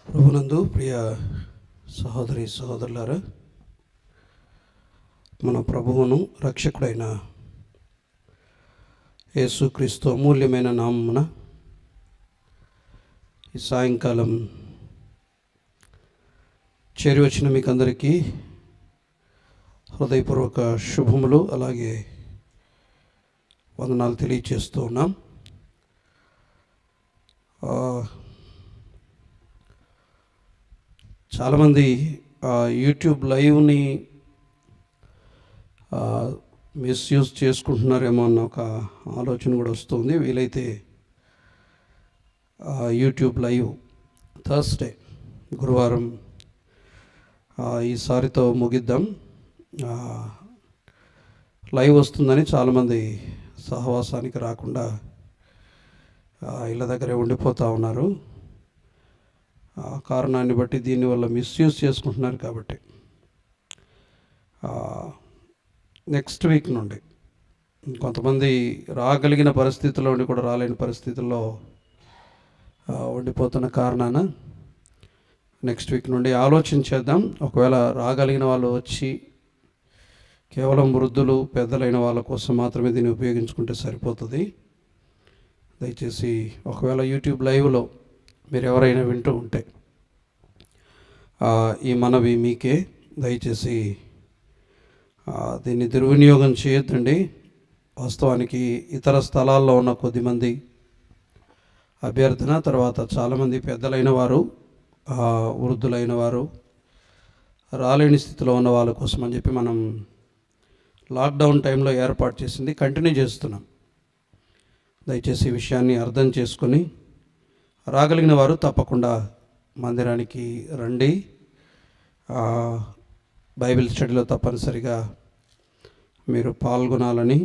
ప్రభునందు ప్రియ సహోదరి సహోదరులారా, మన ప్రభువును రక్షకుడైన యేసుక్రీస్తు అమూల్యమైన నామమున ఈ సాయంకాలం చేరి వచ్చిన మీకు అందరికీ హృదయపూర్వక శుభములు, అలాగే వందనాలు తెలియచేస్తూ ఉన్నాం. చాలామంది యూట్యూబ్ లైవ్ని మిస్యూజ్ చేసుకుంటున్నారేమో అన్న ఒక ఆలోచన కూడా వస్తుంది. వీలైతే యూట్యూబ్ లైవ్ థర్స్డే గురువారం ఈసారితో ముగిద్దాం. లైవ్ వస్తుందని చాలామంది సహవాసానికి రాకుండా ఇళ్ళ దగ్గరే ఉండిపోతూ ఉన్నారు. కారణాన్ని బట్టి దీనివల్ల మిస్యూజ్ చేసుకుంటున్నారు. కాబట్టి నెక్స్ట్ వీక్ నుండి కొంతమంది రాగలిగిన పరిస్థితుల్లో ఉండి కూడా రాలేని పరిస్థితుల్లో ఉండిపోతున్న కారణాన నెక్స్ట్ వీక్ నుండి ఆలోచించేద్దాం. ఒకవేళ రాగలిగిన వాళ్ళు వచ్చి కేవలం వృద్ధులు పెద్దలైన వాళ్ళ కోసం మాత్రమే దీన్ని ఉపయోగించుకుంటే సరిపోతుంది. దయచేసి ఒకవేళ యూట్యూబ్ లైవ్లో మీరు ఎవరైనా వింటూ ఉంటే ఈ మనవి మీకే. దయచేసి దీన్ని దుర్వినియోగం చేయొద్దండి. వాస్తవానికి ఇతర స్థలాల్లో ఉన్న కొద్దిమంది అభ్యర్థన, తర్వాత చాలామంది పెద్దలైన వారు, వృద్ధులైన వారు, రాలేని స్థితిలో ఉన్న వాళ్ళ కోసం అని చెప్పి మనం లాక్డౌన్ టైంలో ఏర్పాటు చేసింది కంటిన్యూ చేస్తున్నాం. దయచేసి ఈ విషయాన్ని అర్థం చేసుకొని రాగలిగిన వారు తప్పకుండా మందిరానికి రండి. బైబిల్ స్టడీలో తప్పనిసరిగా మీరు పాల్గొనాలని,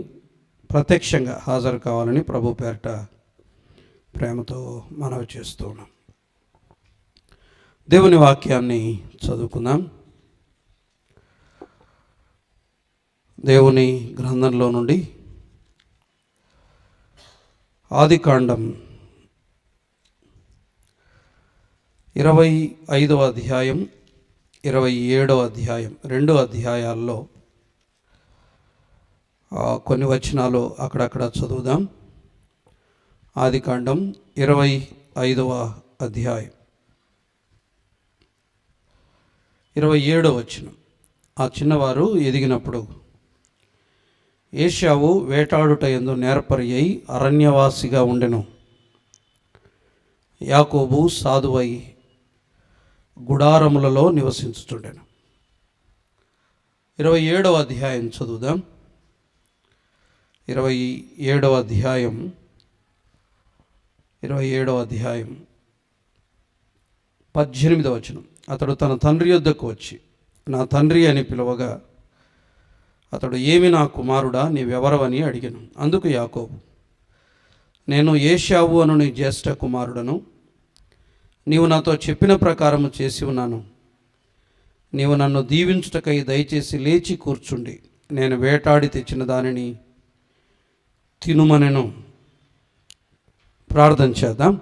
ప్రత్యక్షంగా హాజరు కావాలని ప్రభు పేరిట ప్రేమతో మనవి చేస్తూ ఉన్నాం. దేవుని వాక్యాన్ని చదువుకుందాం. దేవుని గ్రంథంలో నుండి ఆదికాండం 25వ అధ్యాయం, 27వ అధ్యాయం, 2 అధ్యాయాల్లో కొన్ని వచనాలు అక్కడక్కడ చదువుదాం. ఆదికాండం 25వ అధ్యాయం 27వ వచనం. ఆ చిన్నవారు ఎదిగినప్పుడు ఏశావు వేటాడుట యందు నేర్పరి అయి అరణ్యవాసిగా ఉండెను. యాకోబు సాధువై గుడారములలో నివసించుచుండెను. 27వ అధ్యాయం చదువుదాం. 27వ అధ్యాయం 18వ వచనం. అతడు తన తండ్రి యొద్దకు వచ్చి నా తండ్రి అని పిలవగా అతడు ఏమి నా కుమారుడా, నీవెవరవని అడిగాను. అందుకు యాకోబు, నేను ఏశావు అను నీ జ్యేష్ఠ కుమారుడను. నీవు నాతో చెప్పిన ప్రకారము చేసి ఉన్నాను. నీవు నన్ను దీవించుటకై దయచేసి లేచి కూర్చుండి నేను వేటాడి తెచ్చిన దానిని తినుమనెను. ప్రార్థన చేద్దాం.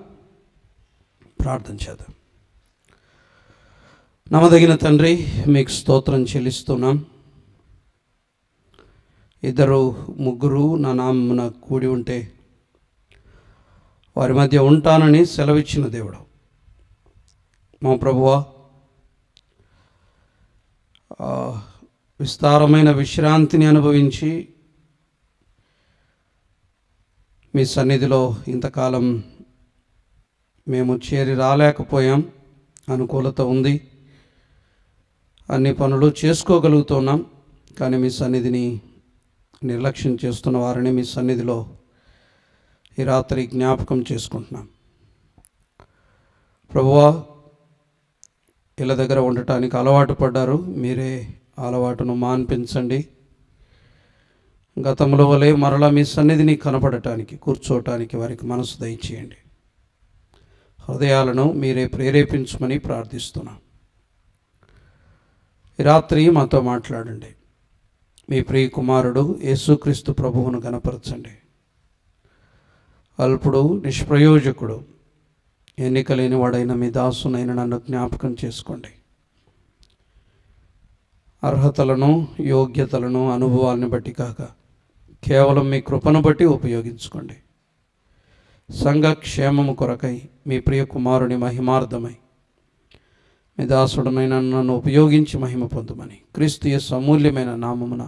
నమ్మదగిన తండ్రి, మీకు స్తోత్రం చెల్లిస్తున్నాం. 2 3 నా నామమున కూడి ఉంటే వారి మధ్య ఉంటానని సెలవిచ్చిన దేవుడు మా ప్రభువా, విస్తారమైన విశ్రాంతిని అనుభవించి మీ సన్నిధిలో ఇంతకాలం మేము చేరి రాలేకపోయాం. అనుకూలత ఉంది, అన్ని పనులు చేసుకోగలుగుతున్నాం. కానీ మీ సన్నిధిని నిర్లక్ష్యం చేస్తున్న వారిని మీ సన్నిధిలో ఈ రాత్రి జ్ఞాపకం చేసుకుంటున్నాం. ప్రభువా, ఇళ్ళ దగ్గర ఉండటానికి అలవాటు పడ్డారు. మీరే అలవాటును మాన్పించండి. గతంలో వలె మరలా మీ సన్నిధిని కనపడటానికి, కూర్చోవటానికి వారికి మనసు దయచేయండి. హృదయాలను మీరే ప్రేరేపించమని ప్రార్థిస్తున్నాం. ఈ రాత్రి మాతో మాట్లాడండి. మీ ప్రియ కుమారుడు యేసుక్రీస్తు ప్రభువును గణపరచండి. అల్పుడు, నిష్ప్రయోజకుడు, ఎన్నిక లేని వాడైన మీ దాసునైన నన్ను జ్ఞాపకం చేసుకోండి. అర్హతలను, యోగ్యతలను, అనుభవాలను బట్టి కాక కేవలం మీ కృపను బట్టి ఉపయోగించుకోండి. సంఘ క్షేమము కొరకై మీ ప్రియ కుమారుని మహిమార్థమై మీ దాసుడనైన నన్ను ఉపయోగించి మహిమ పొందుమని క్రీస్తు యేసు అమూల్యమైన నామమున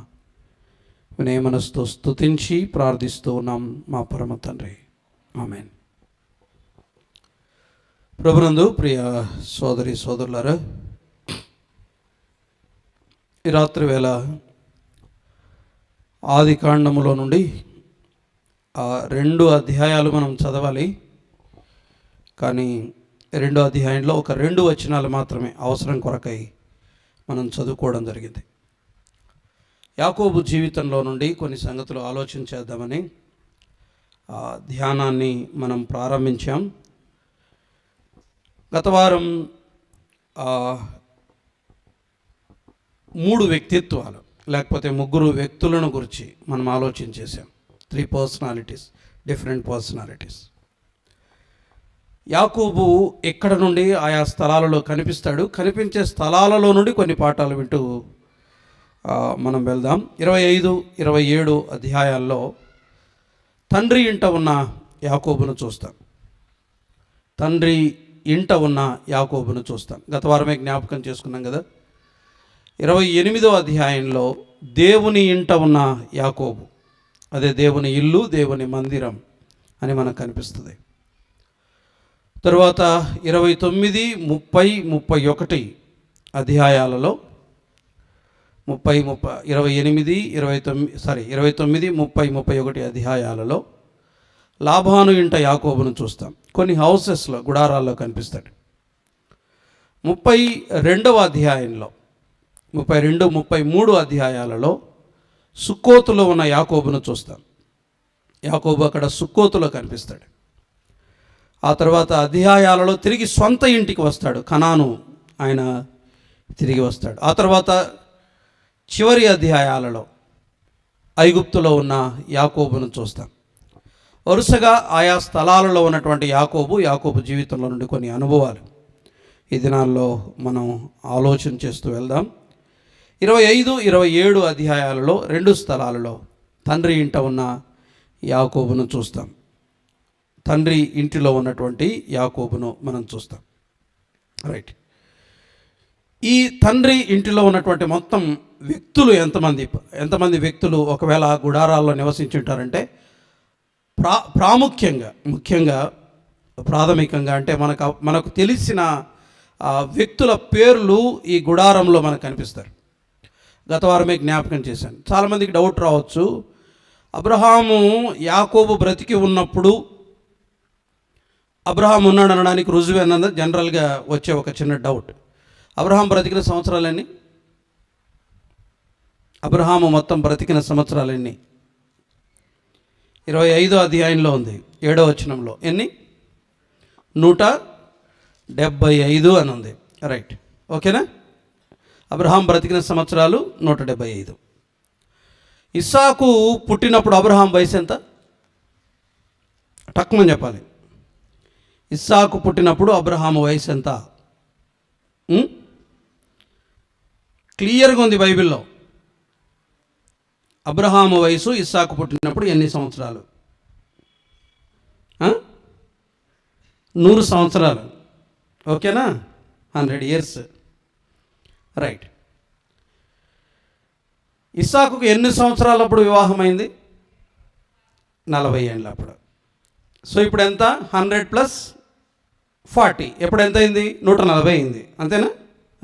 వినయమనస్తో స్తుతించి ప్రార్థిస్తూ ఉన్నాం మా పరమ తండ్రి. ఆమేన్. ప్రభునందు ప్రియ సోదరి సోదరులారా, ఈ రాత్రి వేళ ఆది కాండములో నుండి 2 అధ్యాయాలు మనం చదవాలి. కానీ 2వ అధ్యాయంలో ఒక 2 వచనాలు మాత్రమే అవసరం కొరకై మనం చదువుకోవడం జరిగింది. యాకోబు జీవితంలో నుండి కొన్ని సంగతులు ఆలోచించేద్దామని ధ్యానాన్ని మనం ప్రారంభించాం. గత వారం 3 వ్యక్తిత్వాలు లేకపోతే 3 వ్యక్తులను గురించి మనం ఆలోచించేసాం. 3 పర్సనాలిటీస్, డిఫరెంట్ పర్సనాలిటీస్. యాకోబు ఎక్కడ నుండి ఆయా స్థలాలలో కనిపిస్తాడు. కనిపించే స్థలాలలో నుండి కొన్ని పాఠాలు వింటూ మనం వెళ్దాం. 25, 27 అధ్యాయాల్లో తండ్రి ఇంట ఉన్న యాకోబును చూస్తాం. తండ్రి ఇంట ఉన్న యాకోబును చూస్తాం. గత వారమే జ్ఞాపకం చేసుకున్నాం కదా. 28వ అధ్యాయంలో దేవుని ఇంట ఉన్న యాకోబు, అదే దేవుని ఇల్లు, దేవుని మందిరం అని మనకు కనిపిస్తుంది. తరువాత 29, 30, 31 అధ్యాయాలలో 29, 30, 31 అధ్యాయాలలో లాబాను ఇంట యాకోబును చూస్తాం. కొన్ని హౌసెస్లో, గుడారాల్లో కనిపిస్తాడు. 32వ అధ్యాయంలో 32, 33 అధ్యాయాలలో సుక్కోతులో ఉన్న యాకోబును చూస్తాం. యాకోబు అక్కడ సుక్కోతులో కనిపిస్తాడు. ఆ తర్వాత అధ్యాయాలలో తిరిగి సొంత ఇంటికి వస్తాడు. కనాను ఆయన తిరిగి వస్తాడు. ఆ తర్వాత చివరి అధ్యాయాలలో ఐగుప్తులో ఉన్న యాకోబును చూస్తాం. వరుసగా ఆయా స్థలాలలో ఉన్నటువంటి యాకోబు జీవితంలో నుండి కొన్ని అనుభవాలు ఈ దినాల్లో మనం ఆలోచన చేస్తూ వెళ్దాం. 25, 27 అధ్యాయాలలో 2 స్థలాలలో తండ్రి ఇంట ఉన్న యాకోబును చూస్తాం. తండ్రి ఇంటిలో ఉన్నటువంటి యాకోబును మనం చూస్తాం. రైట్. ఈ తండ్రి ఇంటిలో ఉన్నటువంటి మొత్తం వ్యక్తులు ఎంతమంది వ్యక్తులు ఒకవేళ గుడారాల్లో నివసించుంటారంటే ముఖ్యంగా ప్రాథమికంగా అంటే మనకు తెలిసిన వ్యక్తుల పేర్లు ఈ గుడారంలో మనకు కనిపిస్తారు. గత వారమే జ్ఞాపకం చేశాను. చాలామందికి డౌట్ రావచ్చు, అబ్రహాము యాకోబు బ్రతికి ఉన్నప్పుడు అబ్రహాం ఉన్నాడు అనడానికి రుజువు అన్నది జనరల్గా వచ్చే ఒక చిన్న డౌట్. అబ్రహాం బ్రతికిన సంవత్సరాలెన్ని? అబ్రహాము మొత్తం బ్రతికిన సంవత్సరాలెన్ని? 25వ అధ్యాయంలో ఉంది, 7వ వచనంలో. ఎన్ని? 175 అని ఉంది. రైట్, ఓకేనా? అబ్రహాం బ్రతికిన సంవత్సరాలు 175. ఇస్సాకు పుట్టినప్పుడు అబ్రహాం వయసు ఎంత? టక్మని చెప్పాలి. ఇస్సాకు పుట్టినప్పుడు అబ్రహాము వయసు ఎంత? క్లియర్గా ఉంది బైబిల్లో. అబ్రహాము వయసు ఇస్సాకు పుట్టినప్పుడు ఎన్ని సంవత్సరాలు? 100 సంవత్సరాలు. ఓకేనా? 100 years. రైట్. ఇస్సాకుకు ఎన్ని సంవత్సరాలప్పుడు వివాహం అయింది? 40 ఏళ్ళప్పుడు. సో ఇప్పుడు ఎంత? 100 + 40. ఎప్పుడు ఎంత అయింది? 140 అయింది. అంతేనా?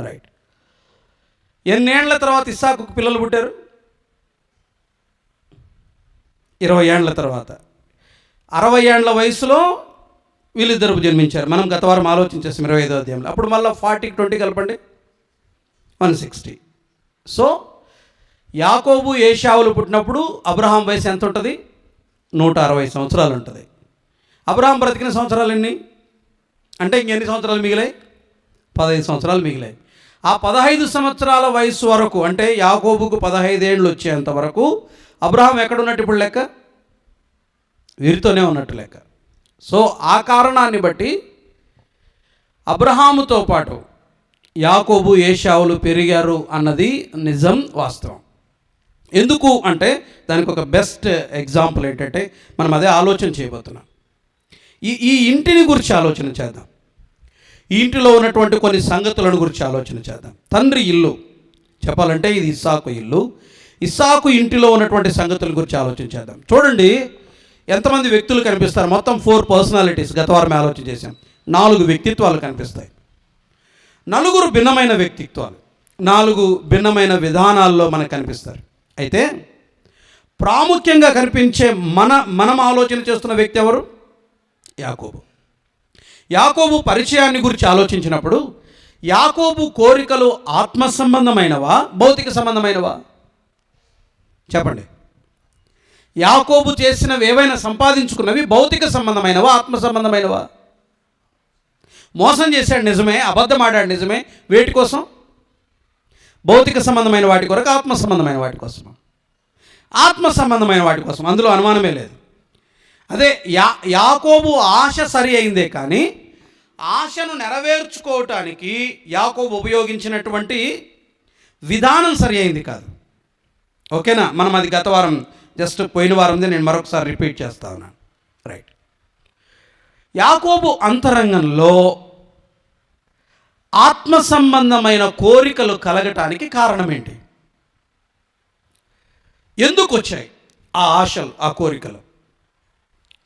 రైట్. ఎన్నేళ్ల తర్వాత ఇస్సాకుకు పిల్లలు పుట్టారు? 20 ఏళ్ల తర్వాత. 60 ఏళ్ల వయసులో వీళ్ళిద్దరు జన్మించారు. మనం గత వారం ఆలోచించేసాం 25వ అధ్యాయంలో. అప్పుడు మళ్ళీ 40కి 20 కలపండి, 160. సో యాకోబు ఏశావులు పుట్టినప్పుడు అబ్రహాం వయసు ఎంత ఉంటుంది? 160 సంవత్సరాలు ఉంటుంది. అబ్రహాం బ్రతికిన సంవత్సరాలు ఎన్ని అంటే ఇంకెన్ని సంవత్సరాలు మిగిలాయి? 15 సంవత్సరాలు మిగిలాయి. ఆ 15 సంవత్సరాల వయసు వరకు, అంటే యాకోబుకు 15 ఏళ్ళు వచ్చేంత వరకు అబ్రహాం ఎక్కడున్నట్టు ఇప్పుడు లెక్క? వీరితోనే ఉన్నట్టు లెక్క. సో ఆ కారణాన్ని బట్టి అబ్రహాముతో పాటు యాకోబు ఏశావులు పెరిగారు అన్నది నిజం, వాస్తవం. ఎందుకు అంటే దానికి ఒక బెస్ట్ ఎగ్జాంపుల్ ఏంటంటే మనం అదే ఆలోచన చేయబోతున్నాం. ఈ ఇంటిని గురించి ఆలోచన చేద్దాం. ఈ ఇంటిలో ఉన్నటువంటి కొన్ని సంగతులను గురించి ఆలోచన చేద్దాం. తండ్రి ఇల్లు చెప్పాలంటే ఇది ఇస్సాకు ఇల్లు. ఇస్సాకు ఇంటిలో ఉన్నటువంటి సంగతుల గురించి ఆలోచన చేద్దాం. చూడండి ఎంతమంది వ్యక్తులు కనిపిస్తారు. మొత్తం 4 పర్సనాలిటీస్ గత వారం ఆలోచన చేశాం. 4 వ్యక్తిత్వాలు కనిపిస్తాయి. 4 భిన్నమైన వ్యక్తిత్వాలు, 4 భిన్నమైన విధానాల్లో మనకు కనిపిస్తారు. అయితే ప్రాముఖ్యంగా కనిపించే మనం ఆలోచన చేస్తున్న వ్యక్తి ఎవరు? యాకోబు. యాకోబు పరిచయాన్ని గురించి ఆలోచించినప్పుడు యాకోబు కోరికలు ఆత్మ సంబంధమైనవా, భౌతిక సంబంధమైనవా? చెప్పండి. యాకోబు చేసినవి ఏవైనా సంపాదించుకున్నవి భౌతిక సంబంధమైనవా, ఆత్మ సంబంధమైనవా? మోసం చేశాడు నిజమే, అబద్ధం ఆడాడు నిజమే. వేటి కోసం? భౌతిక సంబంధమైన వాటి కొరకు, ఆత్మ సంబంధమైన వాటి కోసం. ఆత్మ సంబంధమైన వాటి కోసం, అందులో అనుమానమే లేదు. అదే యాకోబు ఆశ సరి అయిందే కానీ ఆశను నెరవేర్చుకోవటానికి యాకోబు ఉపయోగించినటువంటి విధానం సరి అయింది కాదు. ఓకేనా? మనం అది గత వారం జస్ట్ పోయిన వారందే నేను మరొకసారి రిపీట్ చేస్తా ఉన్నాను. రైట్. యాకోబు అంతరంగంలో ఆత్మ సంబంధమైన కోరికలు కలగటానికి కారణం ఏంటి? ఎందుకు వచ్చాయి ఆ ఆశలు, ఆ కోరికలు?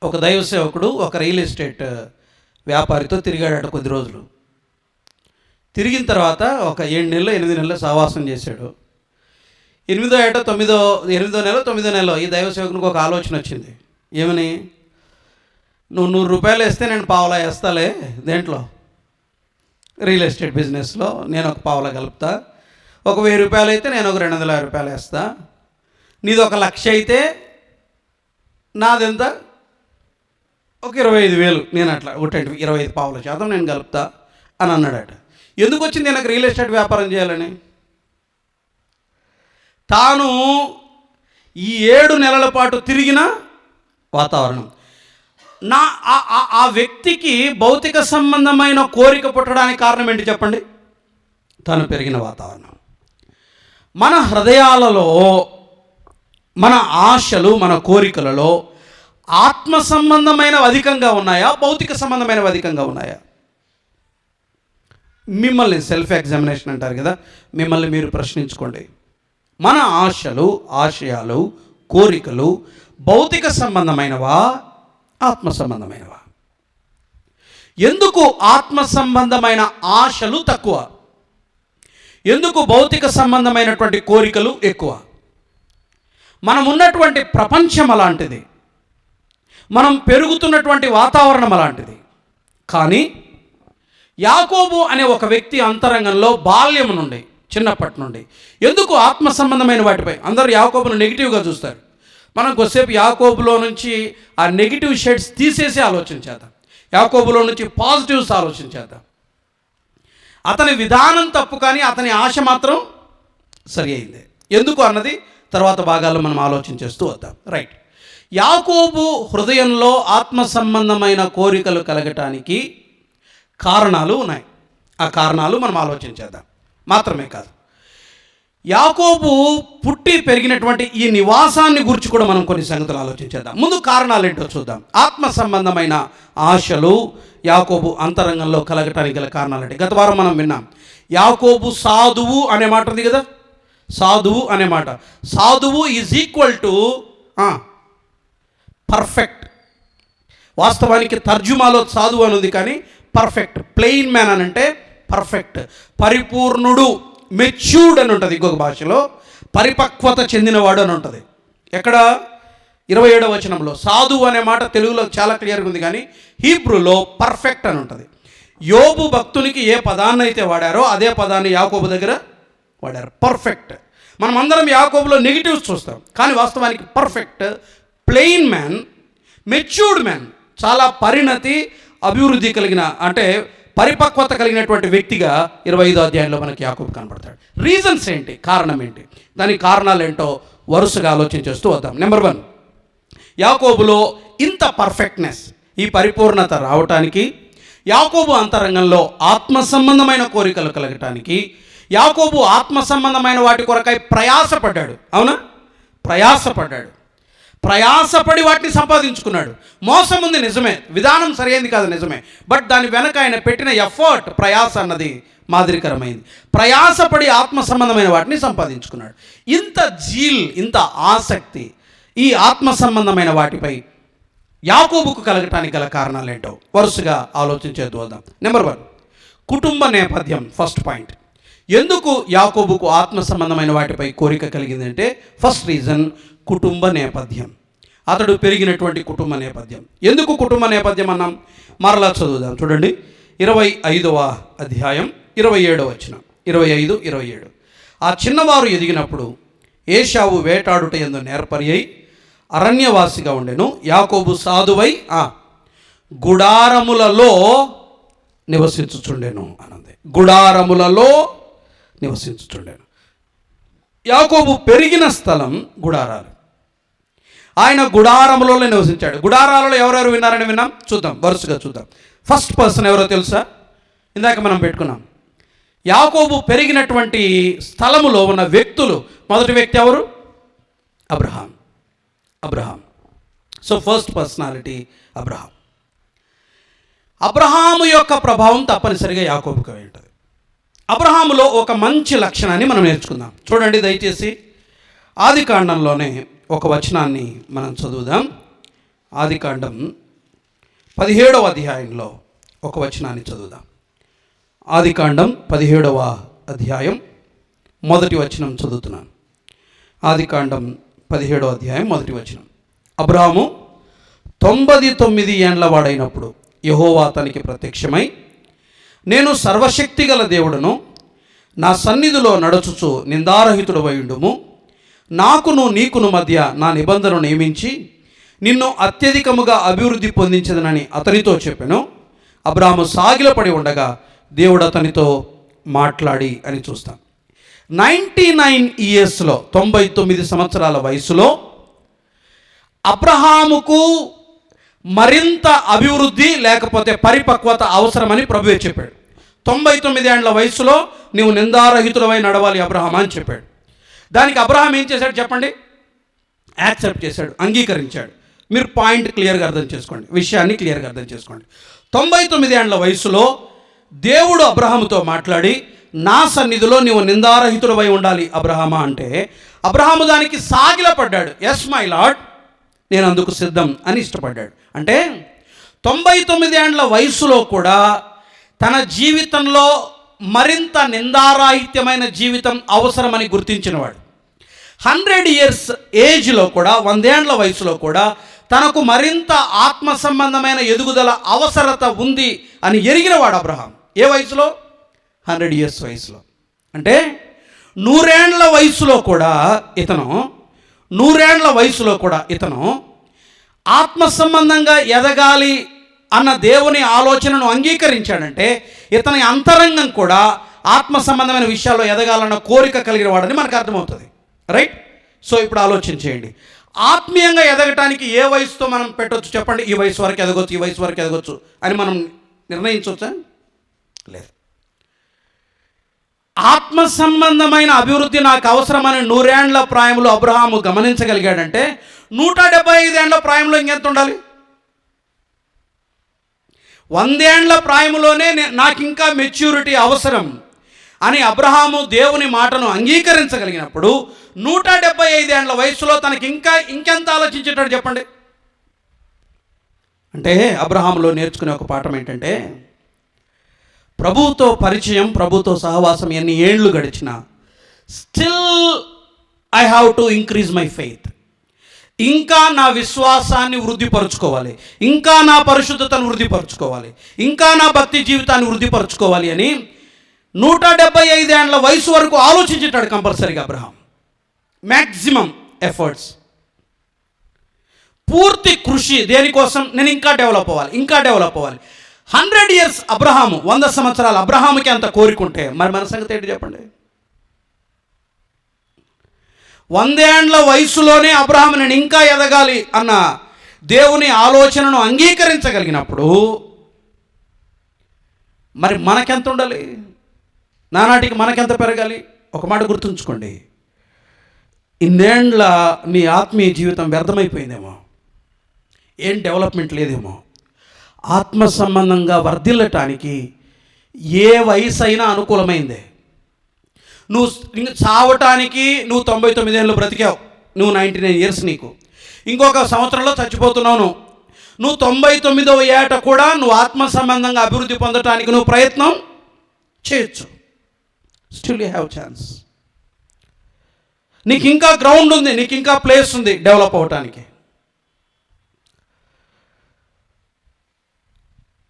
ఒక దైవ సేవకుడు ఒక రియల్ ఎస్టేట్ వ్యాపారితో తిరిగాడట కొద్ది రోజులు. తిరిగిన తర్వాత ఒక 7 నెలలు 8 నెలలు సహవాసం చేశాడు. 8వ ఏట 9వ నెల ఈ దైవ సేవకునికి ఒక ఆలోచన వచ్చింది. ఏమని? నువ్వు 100 రూపాయలు వేస్తే నేను పావలా వేస్తాలే. దేంట్లో? రియల్ ఎస్టేట్ బిజినెస్లో నేను ఒక పావలా కలుపుతా. ఒక 1000 రూపాయలు అయితే నేను ఒక 250 రూపాయలు వేస్తా. నీది 1,00,000 అయితే నాదెంత? ఒక 25,000. నేను అట్లా 25% నేను కలుపుతా అని అన్నాడట. ఎందుకు వచ్చింది నాకు రియల్ ఎస్టేట్ వ్యాపారం చేయాలని? తాను ఈ 7 నెలల పాటు తిరిగిన వాతావరణం, ఆ వ్యక్తికి భౌతిక సంబంధమైన కోరిక పుట్టడానికి కారణం ఏంటి చెప్పండి? తను పెరిగిన వాతావరణం. మన హృదయాలలో, మన ఆశలు, మన కోరికలలో ఆత్మ సంబంధమైనవి అధికంగా ఉన్నాయా, భౌతిక సంబంధమైనవి అధికంగా ఉన్నాయా? మిమ్మల్ని సెల్ఫ్ ఎగ్జామినేషన్ అంటారు కదా, మిమ్మల్ని మీరు ప్రశ్నించుకోండి. మన ఆశలు, ఆశయాలు, కోరికలు భౌతిక సంబంధమైనవా, ఆత్మ సంబంధమైనవా? ఎందుకు ఆత్మ సంబంధమైన ఆశలు తక్కువ? ఎందుకు భౌతిక సంబంధమైనటువంటి కోరికలు ఎక్కువ? మనం ఉన్నటువంటి ప్రపంచం అలాంటిది, మనం పెరుగుతున్నటువంటి వాతావరణం అలాంటిది. కానీ యాకోబు అనే ఒక వ్యక్తి అంతరంగంలో బాల్యం నుండి, చిన్నప్పటి నుండి ఎందుకు ఆత్మ సంబంధమైన వాటిపై అందరూ యాకోబును నెగిటివ్గా చూస్తారు. మనం కొద్దిసేపు యాకోబులో నుంచి ఆ నెగిటివ్ షేడ్స్ తీసేసి ఆలోచన చేద్దాం. యాకోబులో నుంచి పాజిటివ్స్ ఆలోచన చేద్దాం. అతని విధానం తప్పు కానీ అతని ఆశ మాత్రం సరి అయింది. ఎందుకు అన్నది తర్వాత భాగాల్లో మనం ఆలోచన చేస్తూ వద్దాం. రైట్. యాకోబు హృదయంలో ఆత్మ సంబంధమైన కోరికలు కలగటానికి కారణాలు ఉన్నాయి. ఆ కారణాలు మనం ఆలోచన చేద్దాం. మాత్రమే కాదు, యాకోబు పుట్టి పెరిగినటువంటి ఈ నివాసాన్ని గురించి కూడా మనం కొన్ని సంగతులు ఆలోచించేద్దాం. ముందు కారణాలు ఏంటో చూద్దాం. ఆత్మ సంబంధమైన ఆశలు యాకోబు అంతరంగంలో కలగటానికి గల కారణాలంటే గత వారం మనం విన్నాం. యాకోబు సాధువు అనే మాట ఉంది కదా, సాధువు అనే మాట. సాధువు ఈజ్ ఈక్వల్ టు పర్ఫెక్ట్. వాస్తవానికి తర్జుమాలో సాధువు అని ఉంది, కానీ పర్ఫెక్ట్, ప్లెయిన్ మ్యాన్ అని అంటే పర్ఫెక్ట్, పరిపూర్ణుడు, మెచ్యూర్డ్ అని ఉంటుంది. ఇంకొక భాషలో పరిపక్వత చెందినవాడు అని ఉంటుంది. ఎక్కడ? 27వ వచనంలో. సాధువు అనే మాట తెలుగులో చాలా క్లియర్గా ఉంది, కానీ హీబ్రూలో పర్ఫెక్ట్ అని ఉంటుంది. యోబు భక్తునికి ఏ పదాన్ని అయితే వాడారో అదే పదాన్ని యాకోబు దగ్గర వాడారు, పర్ఫెక్ట్. మనం అందరం యాకోబులో నెగిటివ్స్ చూస్తాం, కానీ వాస్తవానికి perfect, plain man, matured man, చాలా పరిణతి, అభివృద్ధి కలిగిన, అంటే పరిపక్వత కలిగినటువంటి వ్యక్తిగా 25వ అధ్యాయంలో మనకి యాకోబు కనబడతాడు. రీజన్స్ ఏంటి, కారణం ఏంటి, దానికి కారణాలు ఏంటో వరుసగా ఆలోచన చేస్తూ వద్దాం. నెంబర్ 1, యాకోబులో ఇంత పర్ఫెక్ట్నెస్, ఈ పరిపూర్ణత రావటానికి యాకోబు అంతరంగంలో ఆత్మ సంబంధమైన కోరికలు కలగటానికి యాకోబు ఆత్మ సంబంధమైన వాటి కొరకై ప్రయాసపడ్డాడు. అవునా? ప్రయాసపడి వాటిని సంపాదించుకున్నాడు. మోసం ఉంది నిజమే, విధానం సరైనది కాదు నిజమే, బట్ దాని వెనక ఆయన పెట్టిన ఎఫర్ట్, ప్రయాస అన్నది మాదిరికరమైంది. ప్రయాసపడి ఆత్మ సంబంధమైన వాటిని సంపాదించుకున్నాడు. ఇంత ఇంత ఆసక్తి ఈ ఆత్మ సంబంధమైన వాటిపై యాకోబుకు కలగటానికి గల కారణాలు ఏంటో వరుసగా ఆలోచించేద్దాం. నెంబర్ 1, కుటుంబ నేపథ్యం. ఫస్ట్ పాయింట్, ఎందుకు యాకోబుకు ఆత్మ సంబంధమైన వాటిపై కోరిక కలిగిందంటే ఫస్ట్ రీజన్ కుటుంబ నేపథ్యం. అతడు పెరిగినటువంటి కుటుంబ నేపథ్యం. ఎందుకు కుటుంబ నేపథ్యం అన్నాం? మరలా చదువుదాం. చూడండి, 25వ అధ్యాయం 27వ వచనం. 25, 27. ఆ చిన్నవారు ఎదిగినప్పుడు ఏశావు వేటాడుట యందు నేర్పరి అయి అరణ్యవాసిగా ఉండెను. యాకోబు సాధువై గుడారములలో నివసించుచుండెను అన్నది. గుడారములలో నివసించుచుండెను. యాకోబు పెరిగిన స్థలం గుడారాలు. ఆయన గుడారములలో నివసించాడు. గుడారాలలో ఎవరెవరు విన్నారని విన్నాం, చూద్దాం, వరుసగా చూద్దాం. ఫస్ట్ పర్సన్ ఎవరో తెలుసా? ఇందాక మనం పెట్టుకున్నాం. యాకోబు పెరిగినటువంటి స్థలములో ఉన్న వ్యక్తులు, మొదటి వ్యక్తి ఎవరు? Abraham. So first personality Abraham. Abraham యొక్క ప్రభావం తప్పనిసరిగా యాకోబుకు ఉంటుంది. అబ్రహాములో ఒక మంచి లక్షణాన్ని మనం నేర్చుకుందాం. చూడండి దయచేసి, ఆదికాండంలోనే ఒక వచనాన్ని మనం చదువుదాం. ఆదికాండం 17వ అధ్యాయంలో ఒక వచనాన్ని చదువుదాం. ఆదికాండం 17వ అధ్యాయం మొదటి వచనం చదువుతున్నాను. ఆదికాండం 17వ అధ్యాయం మొదటి వచనం. అబ్రహాము 99 ఏండ్ల వాడైనప్పుడు యెహోవా అతనికి ప్రత్యక్షమై, నేను సర్వశక్తి గల దేవుడను, నా సన్నిధిలో నడుచుచు నిందారహితుడవై ఉండుము, నాకును నీకును మధ్య నా నిబంధనను నియమించి నిన్ను అత్యధికముగా అభివృద్ధి పొందించదనని అతనితో చెప్పెను. అబ్రహాము సాగిలపడి ఉండగా దేవుడు అతనితో మాట్లాడి అని చూస్తాం. 99 ఇయర్స్లో, 99 సంవత్సరాల వయసులో అబ్రహాముకు మరింత అభివృద్ధి లేకపోతే పరిపక్వత అవసరమని ప్రభువే చెప్పాడు. 99 ఏండ్ల వయసులో నీవు నిందారహితుడవై నడవాలి అబ్రహాం అని చెప్పాడు. దానికి అబ్రహాం ఏం చేశాడు చెప్పండి? యాక్సెప్ట్ చేశాడు, అంగీకరించాడు. మీరు పాయింట్ క్లియర్గా అర్థం చేసుకోండి, విషయాన్ని క్లియర్గా అర్థం చేసుకోండి. 99 ఏండ్ల వయసులో దేవుడు అబ్రహాముతో మాట్లాడి, నా సన్నిధిలో నీవు నిందారహితుడవై ఉండాలి అబ్రహామా అంటే, అబ్రహాము దానికి సాగిలపడ్డాడు. ఎస్ మై లార్డ్, నేను అందుకు సిద్ధం అని ఇష్టపడ్డాడు. అంటే 99 ఏండ్ల వయసులో కూడా తన జీవితంలో మరింత నిందారాహిత్యమైన జీవితం అవసరమని గుర్తించినవాడు. 100 ఇయర్స్ ఏజ్లో కూడా, 100 ఏండ్ల వయసులో కూడా తనకు మరింత ఆత్మ సంబంధమైన ఎదుగుదల అవసరత ఉంది అని ఎరిగినవాడు అబ్రహాం. ఏ వయసులో? 100 ఇయర్స్ వయసులో. అంటే 100 ఏండ్ల వయసులో కూడా ఇతను ఆత్మ సంబంధంగా ఎదగాలి అన్న దేవుని ఆలోచనను అంగీకరించాడంటే ఇతని అంతరంగం కూడా ఆత్మ సంబంధమైన విషయాల్లో ఎదగాలన్న కోరిక కలిగిన వాడని మనకు అర్థమవుతుంది. రైట్? సో ఇప్పుడు ఆలోచన చేయండి, ఆత్మీయంగా ఎదగటానికి ఏ వయసుతో మనం పెట్టవచ్చు చెప్పండి? ఈ వయసు వరకు ఎదగొచ్చు, ఈ వయసు వరకు ఎదగొచ్చు అని మనం నిర్ణయించవచ్చా? లేదు. ఆత్మ సంబంధమైన అభివృద్ధి నాకు అవసరమని 100 ఏండ్ల ప్రాయంలో అబ్రహాము గమనించగలిగాడంటే 175 ఏండ్ల ప్రాయంలో ఇంకెంత ఉండాలి? 100 ఏండ్ల ప్రాయంలోనే నాకు ఇంకా మెచ్యూరిటీ అవసరం అని అబ్రహాము దేవుని మాటను అంగీకరించగలిగినప్పుడు 175 ఏండ్ల వయసులో తనకి ఇంకెంత ఆలోచించేటాడు చెప్పండి? అంటే అబ్రహాములో నేర్చుకునే ఒక పాఠం ఏంటంటే, ప్రభువుతో పరిచయం, ప్రభువుతో సహవాసం ఎన్ని ఏళ్ళు గడిచినా still I have to increase my faith. ఇంకా నా విశ్వాసాన్ని వృద్ధిపరచుకోవాలి, ఇంకా నా పరిశుద్ధతను వృద్ధిపరచుకోవాలి, ఇంకా నా భక్తి జీవితాన్ని వృద్ధిపరచుకోవాలి అని 175 ఏండ్ల వయసు వరకు ఆలోచించేటాడు కంపల్సరీగా అబ్రహాం. మ్యాక్సిమం ఎఫర్ట్స్, పూర్తి కృషి దేనికోసం? నేను ఇంకా డెవలప్ అవ్వాలి. 100 ఇయర్స్ అబ్రహాము, 100 సంవత్సరాలు అబ్రహాముకి అంత కోరికుంటే మరి మన సంగతి ఏంటి చెప్పండి? 100 ఏండ్ల వయసులోనే అబ్రహాము నేను ఇంకా ఎదగాలి అన్న దేవుని ఆలోచనను అంగీకరించగలిగినప్పుడు మరి మనకెంత ఉండాలి? నానాటికి మనకెంత పెరగాలి? ఒక మాట గుర్తుంచుకోండి, ఇన్నేండ్ల నీ ఆత్మీయ జీవితం వ్యర్థమైపోయిందేమో, ఏం డెవలప్మెంట్ లేదేమో. ఆత్మ సంబంధంగా వర్ధిల్లటానికి ఏ వయసు అయినా అనుకూలమైందే. నువ్వు ఇంక చావటానికి నువ్వు 99 ఏళ్ళు బ్రతికావు, నువ్వు 99 ఇయర్స్, నీకు ఇంకొక సంవత్సరంలో చచ్చిపోతున్నావు. నువ్వు 99వ ఏట కూడా నువ్వు ఆత్మ సంబంధంగా అభివృద్ధి పొందటానికి నువ్వు ప్రయత్నం చేయొచ్చు. Still you have chance. నీకు ఇంకా గ్రౌండ్ ఉంది, నీకు ఇంకా ప్లేస్ ఉంది డెవలప్ అవటానికి.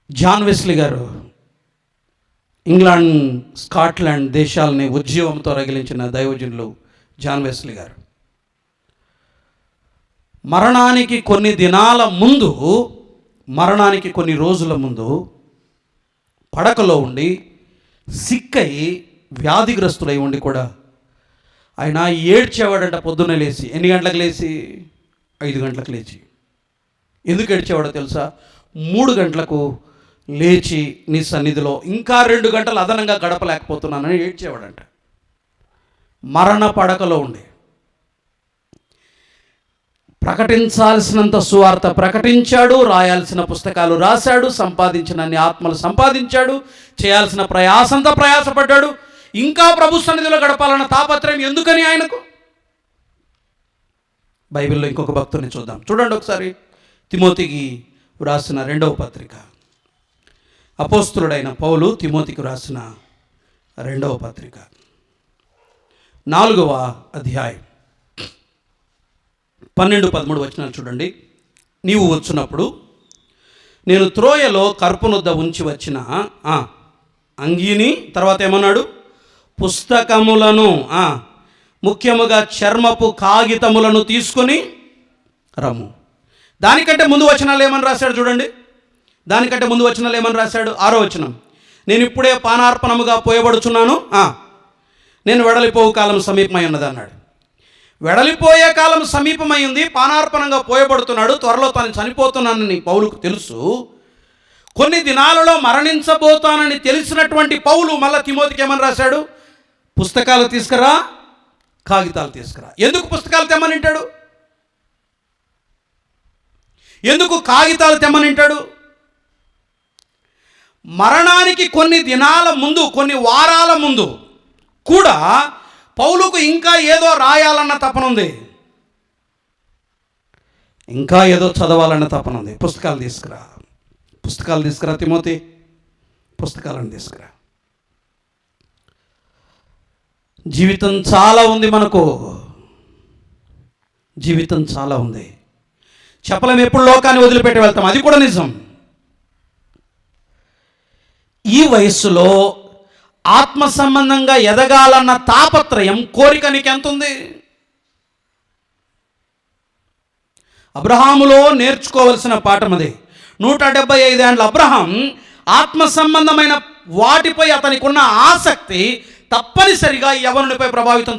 జాన్ వెస్లీ గారు ఇంగ్లాండ్, స్కాట్లాండ్ దేశాలని ఉద్యమంతో రగిలించిన దైవజనులు జాన్ వెస్లీ గారు మరణానికి కొన్ని దినాల ముందు, మరణానికి కొన్ని రోజుల ముందు పడకలో ఉండి సిక్కై వ్యాధిగ్రస్తులై ఉండి కూడా ఆయన ఏడ్చేవాడంట. పొద్దున్నే లేచి, ఎన్ని గంటలకు లేచి? 5 గంటలకు లేచి. ఎందుకు ఏడ్చేవాడో తెలుసా? 3 గంటలకు లేచి నీ సన్నిధిలో ఇంకా 2 గంటలు అదనంగా గడపలేకపోతున్నానని ఏడ్చేవాడంట. మరణ పడకలో ఉండి ప్రకటించాల్సినంత సువార్త ప్రకటించాడు, రాయాల్సిన పుస్తకాలు రాశాడు, సంపాదించినన్ని ఆత్మలు సంపాదించాడు, చేయాల్సిన ప్రయాసంతా ప్రయాసపడ్డాడు. ఇంకా ప్రభు సన్నిధిలో గడపాలన్న తాపత్రయం ఎందుకని ఆయనకు? బైబిల్లో ఇంకొక భక్తుని చూద్దాం. చూడండి ఒకసారి, తిమోతికి వ్రాసిన 2వ పత్రిక. అపోస్తులుడైన పౌలు తిమోతికి వ్రాసిన 2వ పత్రిక 4వ అధ్యాయం 12-13 వచనాలు చూడండి. నీవు వచ్చినప్పుడు నేను త్రోయలో కర్పునొద్ద ఉంచి వచ్చిన అంగీని, తర్వాత ఏమన్నాడు? పుస్తకములను, ముఖ్యముగా చర్మపు కాగితములను తీసుకొని రమ్ము. దానికంటే ముందు వచనాలు ఏమని రాశాడు చూడండి. దానికంటే ముందు వచనాలు ఏమని రాశాడు? 6వ వచనం, నేను ఇప్పుడే పానార్పణముగా పోయబడుచున్నాను, నేను వెడలిపోవు కాలం సమీపమై ఉన్నది అన్నాడు. వెడలిపోయే కాలం సమీపమైంది, పానార్పణంగా పోయబడుతున్నాడు, త్వరలో తాను చనిపోతున్నానని పౌలుకు తెలుసు. కొన్ని దినాలలో మరణించబోతానని తెలిసినటువంటి పౌలు మళ్ళా తిమోతికి ఏమని రాశాడు? పుస్తకాలు తీసుకురా, కాగితాలు తీసుకురా. ఎందుకు పుస్తకాలు తెమ్మనింటాడు? ఎందుకు కాగితాలు తెమ్మనింటాడు? మరణానికి కొన్ని దినాల ముందు, కొన్ని వారాల ముందు కూడా పౌలుకు ఇంకా ఏదో రాయాలన్న తపన ఉంది, ఇంకా ఏదో చదవాలన్న తపన ఉంది. పుస్తకాలు తీసుకురా, పుస్తకాలు తీసుకురా తిమోతి, పుస్తకాలను తీసుకురా. జీవితం చాలా ఉంది మనకు, జీవితం చాలా ఉంది. చెప్పలేం ఎప్పుడు లోకాన్ని వదిలిపెట్టి వెళ్తాం, అది కూడా నిజం. ఈ వయస్సులో ఆత్మ సంబంధంగా ఎదగాలన్న తాపత్రయం, కోరిక నీకు ఎంత ఉంది? అబ్రహాములో నేర్చుకోవలసిన పాఠం అదే. 175 ఏళ్ళ అబ్రహాం ఆత్మ సంబంధమైన వాటిపై అతనికి ఉన్న ఆసక్తి తప్పనిసరిగా యవ్వనునిపై ప్రభావితం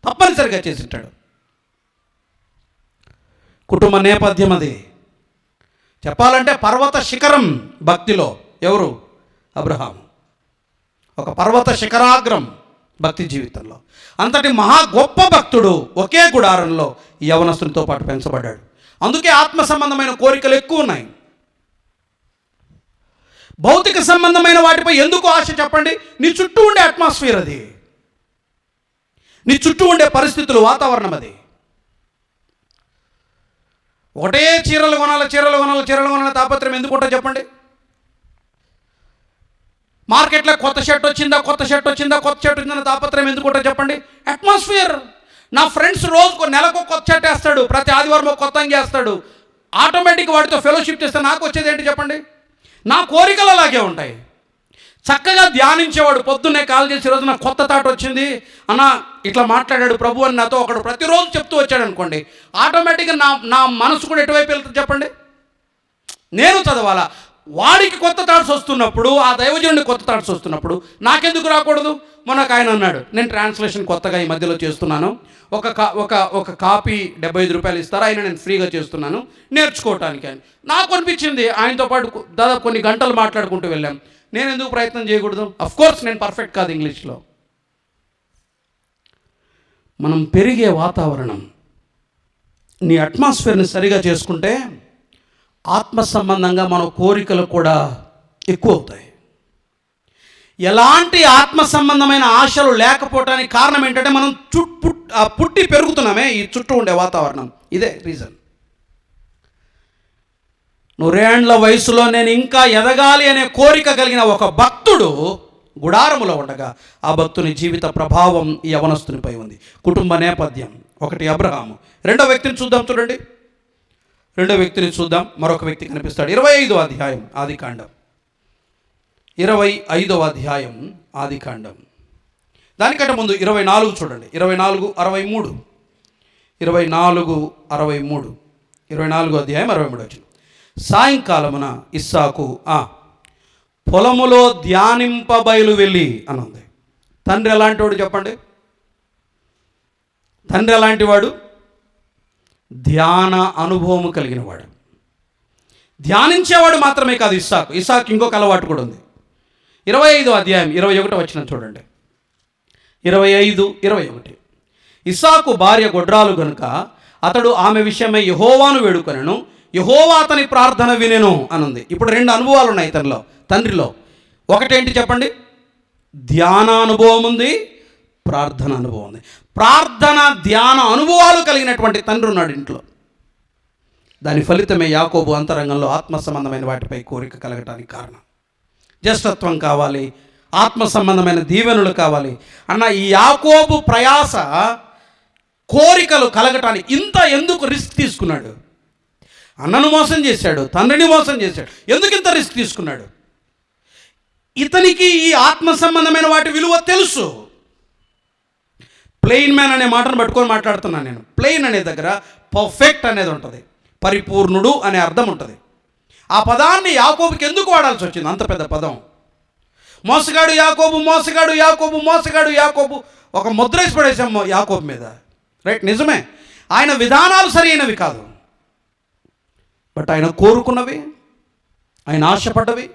తప్పనిసరిగా చేసింటాడు. కుటుంబ నేపథ్యం అది. చెప్పాలంటే పర్వత శిఖరం భక్తిలో ఎవరు? అబ్రహాం. ఒక పర్వత శిఖరాగ్రం భక్తి జీవితంలో. అంతటి మహా గొప్ప భక్తుడు ఒకే గుడారంలో యవనస్తునితో పాటు పెంచబడ్డాడు. అందుకే ఆత్మ సంబంధమైన కోరికలు ఎక్కువ ఉన్నాయి. భౌతిక సంబంధమైన వాటిపై ఎందుకు ఆశ చెప్పండి? నీ చుట్టూ ఉండే అట్మాస్ఫియర్ అది, నీ చుట్టూ ఉండే పరిస్థితులు, వాతావరణం అది. ఒకటే చీరలు కొనాలి, చీరలు కొనాలి, చీరలు కొనాలి తాపత్రయం ఎందుకుంటా చెప్పండి? మార్కెట్లో కొత్త షర్ట్ వచ్చిందా, కొత్త షర్ట్ వచ్చిందా, కొత్త షర్ట్ వచ్చిందన్న తాపత్రయం ఎందుకుంటా చెప్పండి? అట్మాస్ఫియర్. నా ఫ్రెండ్స్ రోజుకు నెలకు కొత్త షర్ట్ వేస్తాడు, ప్రతి ఆదివారం కొత్త అంగి వేస్తాడు. ఆటోమేటిక్ వాటితో ఫెలోషిప్ చేస్తే నాకు వచ్చేది ఏంటి చెప్పండి? నా కోరికలు అలాగే ఉంటాయి. చక్కగా ధ్యానించేవాడు పొద్దున్నే కాల్ చేసి, రోజు నాకు కొత్త థాట్ వచ్చింది అన్న, ఇట్లా మాట్లాడాడు ప్రభు అని నాతో ఒకడు ప్రతిరోజు చెప్తూ వచ్చాడు అనుకోండి, ఆటోమేటిక్గా నా మనసు కూడా ఎటువైపు వెళ్తుంది చెప్పండి? నేను చదవాలా? వాడికి కొత్త థాట్స్ వస్తున్నప్పుడు, ఆ దైవజనుడికి కొత్త థాట్స్ వస్తున్నప్పుడు నాకెందుకు రాకూడదు? మొన్నకు ఆయన అన్నాడు, నేను ట్రాన్స్లేషన్ కొత్తగా ఈ మధ్యలో చేస్తున్నాను, ఒక కాపీ 75 రూపాయలు ఇస్తారు, ఆయన నేను ఫ్రీగా చేస్తున్నాను నేర్చుకోవటానికి అని. నాకు అనిపించింది, ఆయనతో పాటు దాదాపు కొన్ని గంటలు మాట్లాడుకుంటూ వెళ్ళాం, నేను ఎందుకు ప్రయత్నం చేయకూడదు? అఫ్కోర్స్ నేను పర్ఫెక్ట్ కాదు ఇంగ్లీష్లో. మనం పెరిగే వాతావరణం, నీ అట్మాస్ఫియర్ని సరిగా చేసుకుంటే ఆత్మ సంబంధంగా మన కోరికలు కూడా ఎక్కువ అవుతాయి. ఎలాంటి ఆత్మ సంబంధమైన ఆశలు లేకపోవటానికి కారణం ఏంటంటే మనం పుట్టి పెరుగుతున్నామే ఈ చుట్టూ ఉండే వాతావరణం. ఇదే రీజన్. 100 ఏండ్ల వయసులో నేను ఇంకా ఎదగాలి అనే కోరిక కలిగిన ఒక భక్తుడు గుడారములో ఉండగా ఆ భక్తుని జీవిత ప్రభావం ఈ యవనస్తునిపై ఉంది. కుటుంబ నేపథ్యం. ఒకటి అబ్రహాము. రెండో వ్యక్తిని చూద్దాం, చూడండి. రెండో వ్యక్తిని చూద్దాం. మరొక వ్యక్తి కనిపిస్తాడు. 25వ అధ్యాయం ఆదికాండం. 25వ అధ్యాయం ఆదికాండం. దానికంటే ముందు 24 చూడండి. 24:63. 24:63. 24వ అధ్యాయం 63 వచ్చింది. సాయంకాలమున ఇస్సాకు పొలములో ధ్యానింపబయలు వెళ్ళి అని ఉంది. తండ్రి ఎలాంటి వాడు చెప్పండి? తండ్రి ఎలాంటి వాడు? ధ్యాన అనుభవము కలిగిన వాడు. ధ్యానించేవాడు మాత్రమే కాదు ఇస్సాకు ఇంకొక అలవాటు కూడా ఉంది. 25వ అధ్యాయం 21 వచనం చూడండి. 25:21. ఇస్సాకు భార్య గొడ్రాలు గనుక అతడు ఆమె విషయమై యెహోవాను వేడుకొనెను, యెహోవా అతని ప్రార్థన వినెను అనుంది. ఇప్పుడు 2 అనుభవాలు ఉన్నాయి తండ్రిలో. ఒకటేంటి చెప్పండి? ధ్యాన అనుభవం ఉంది, ప్రార్థన అనుభవం ఉంది. ప్రార్థన ధ్యాన అనుభవాలు కలిగినటువంటి తండ్రి ఉన్నాడు ఇంట్లో. దాని ఫలితమే యాకోబు అంతరంగంలో ఆత్మ సంబంధమైన వాటిపై కోరిక కలగటానికి కారణం. జ్యేష్ఠత్వం కావాలి, ఆత్మ సంబంధమైన దీవెనలు కావాలి అన్న ఈ యాకోబు ప్రయాస కోరికలు కలగటానికి ఇంత ఎందుకు రిస్క్ తీసుకున్నాడు? అన్నను మోసం చేశాడు, తండ్రిని మోసం చేశాడు. ఎందుకు ఇంత రిస్క్ తీసుకున్నాడు? ఇతనికి ఈ ఆత్మ సంబంధమైన వాటి విలువ తెలుసు. ప్లెయిన్ మ్యాన్ అనే మాటను పట్టుకొని మాట్లాడుతున్నాను నేను. ప్లెయిన్ అనే దగ్గర పర్ఫెక్ట్ అనేది ఉంటుంది, పరిపూర్ణుడు అనే అర్థం ఉంటుంది. ఆ పదాన్ని యాకోబుకి ఎందుకు వాడాల్సి వచ్చింది? అంత పెద్ద పదం. మోసగాడు యాకోబు, మోసగాడు యాకోబు, మోసగాడు యాకోబు, ఒక ముద్ర వేసి పడేసాం యాకోబు మీద. రైట్, నిజమే. ఆయన విధానాలు సరైనవి కాదు, బట్ ఆయన కోరుకున్నవి, ఆయన ఆశపడ్డవి.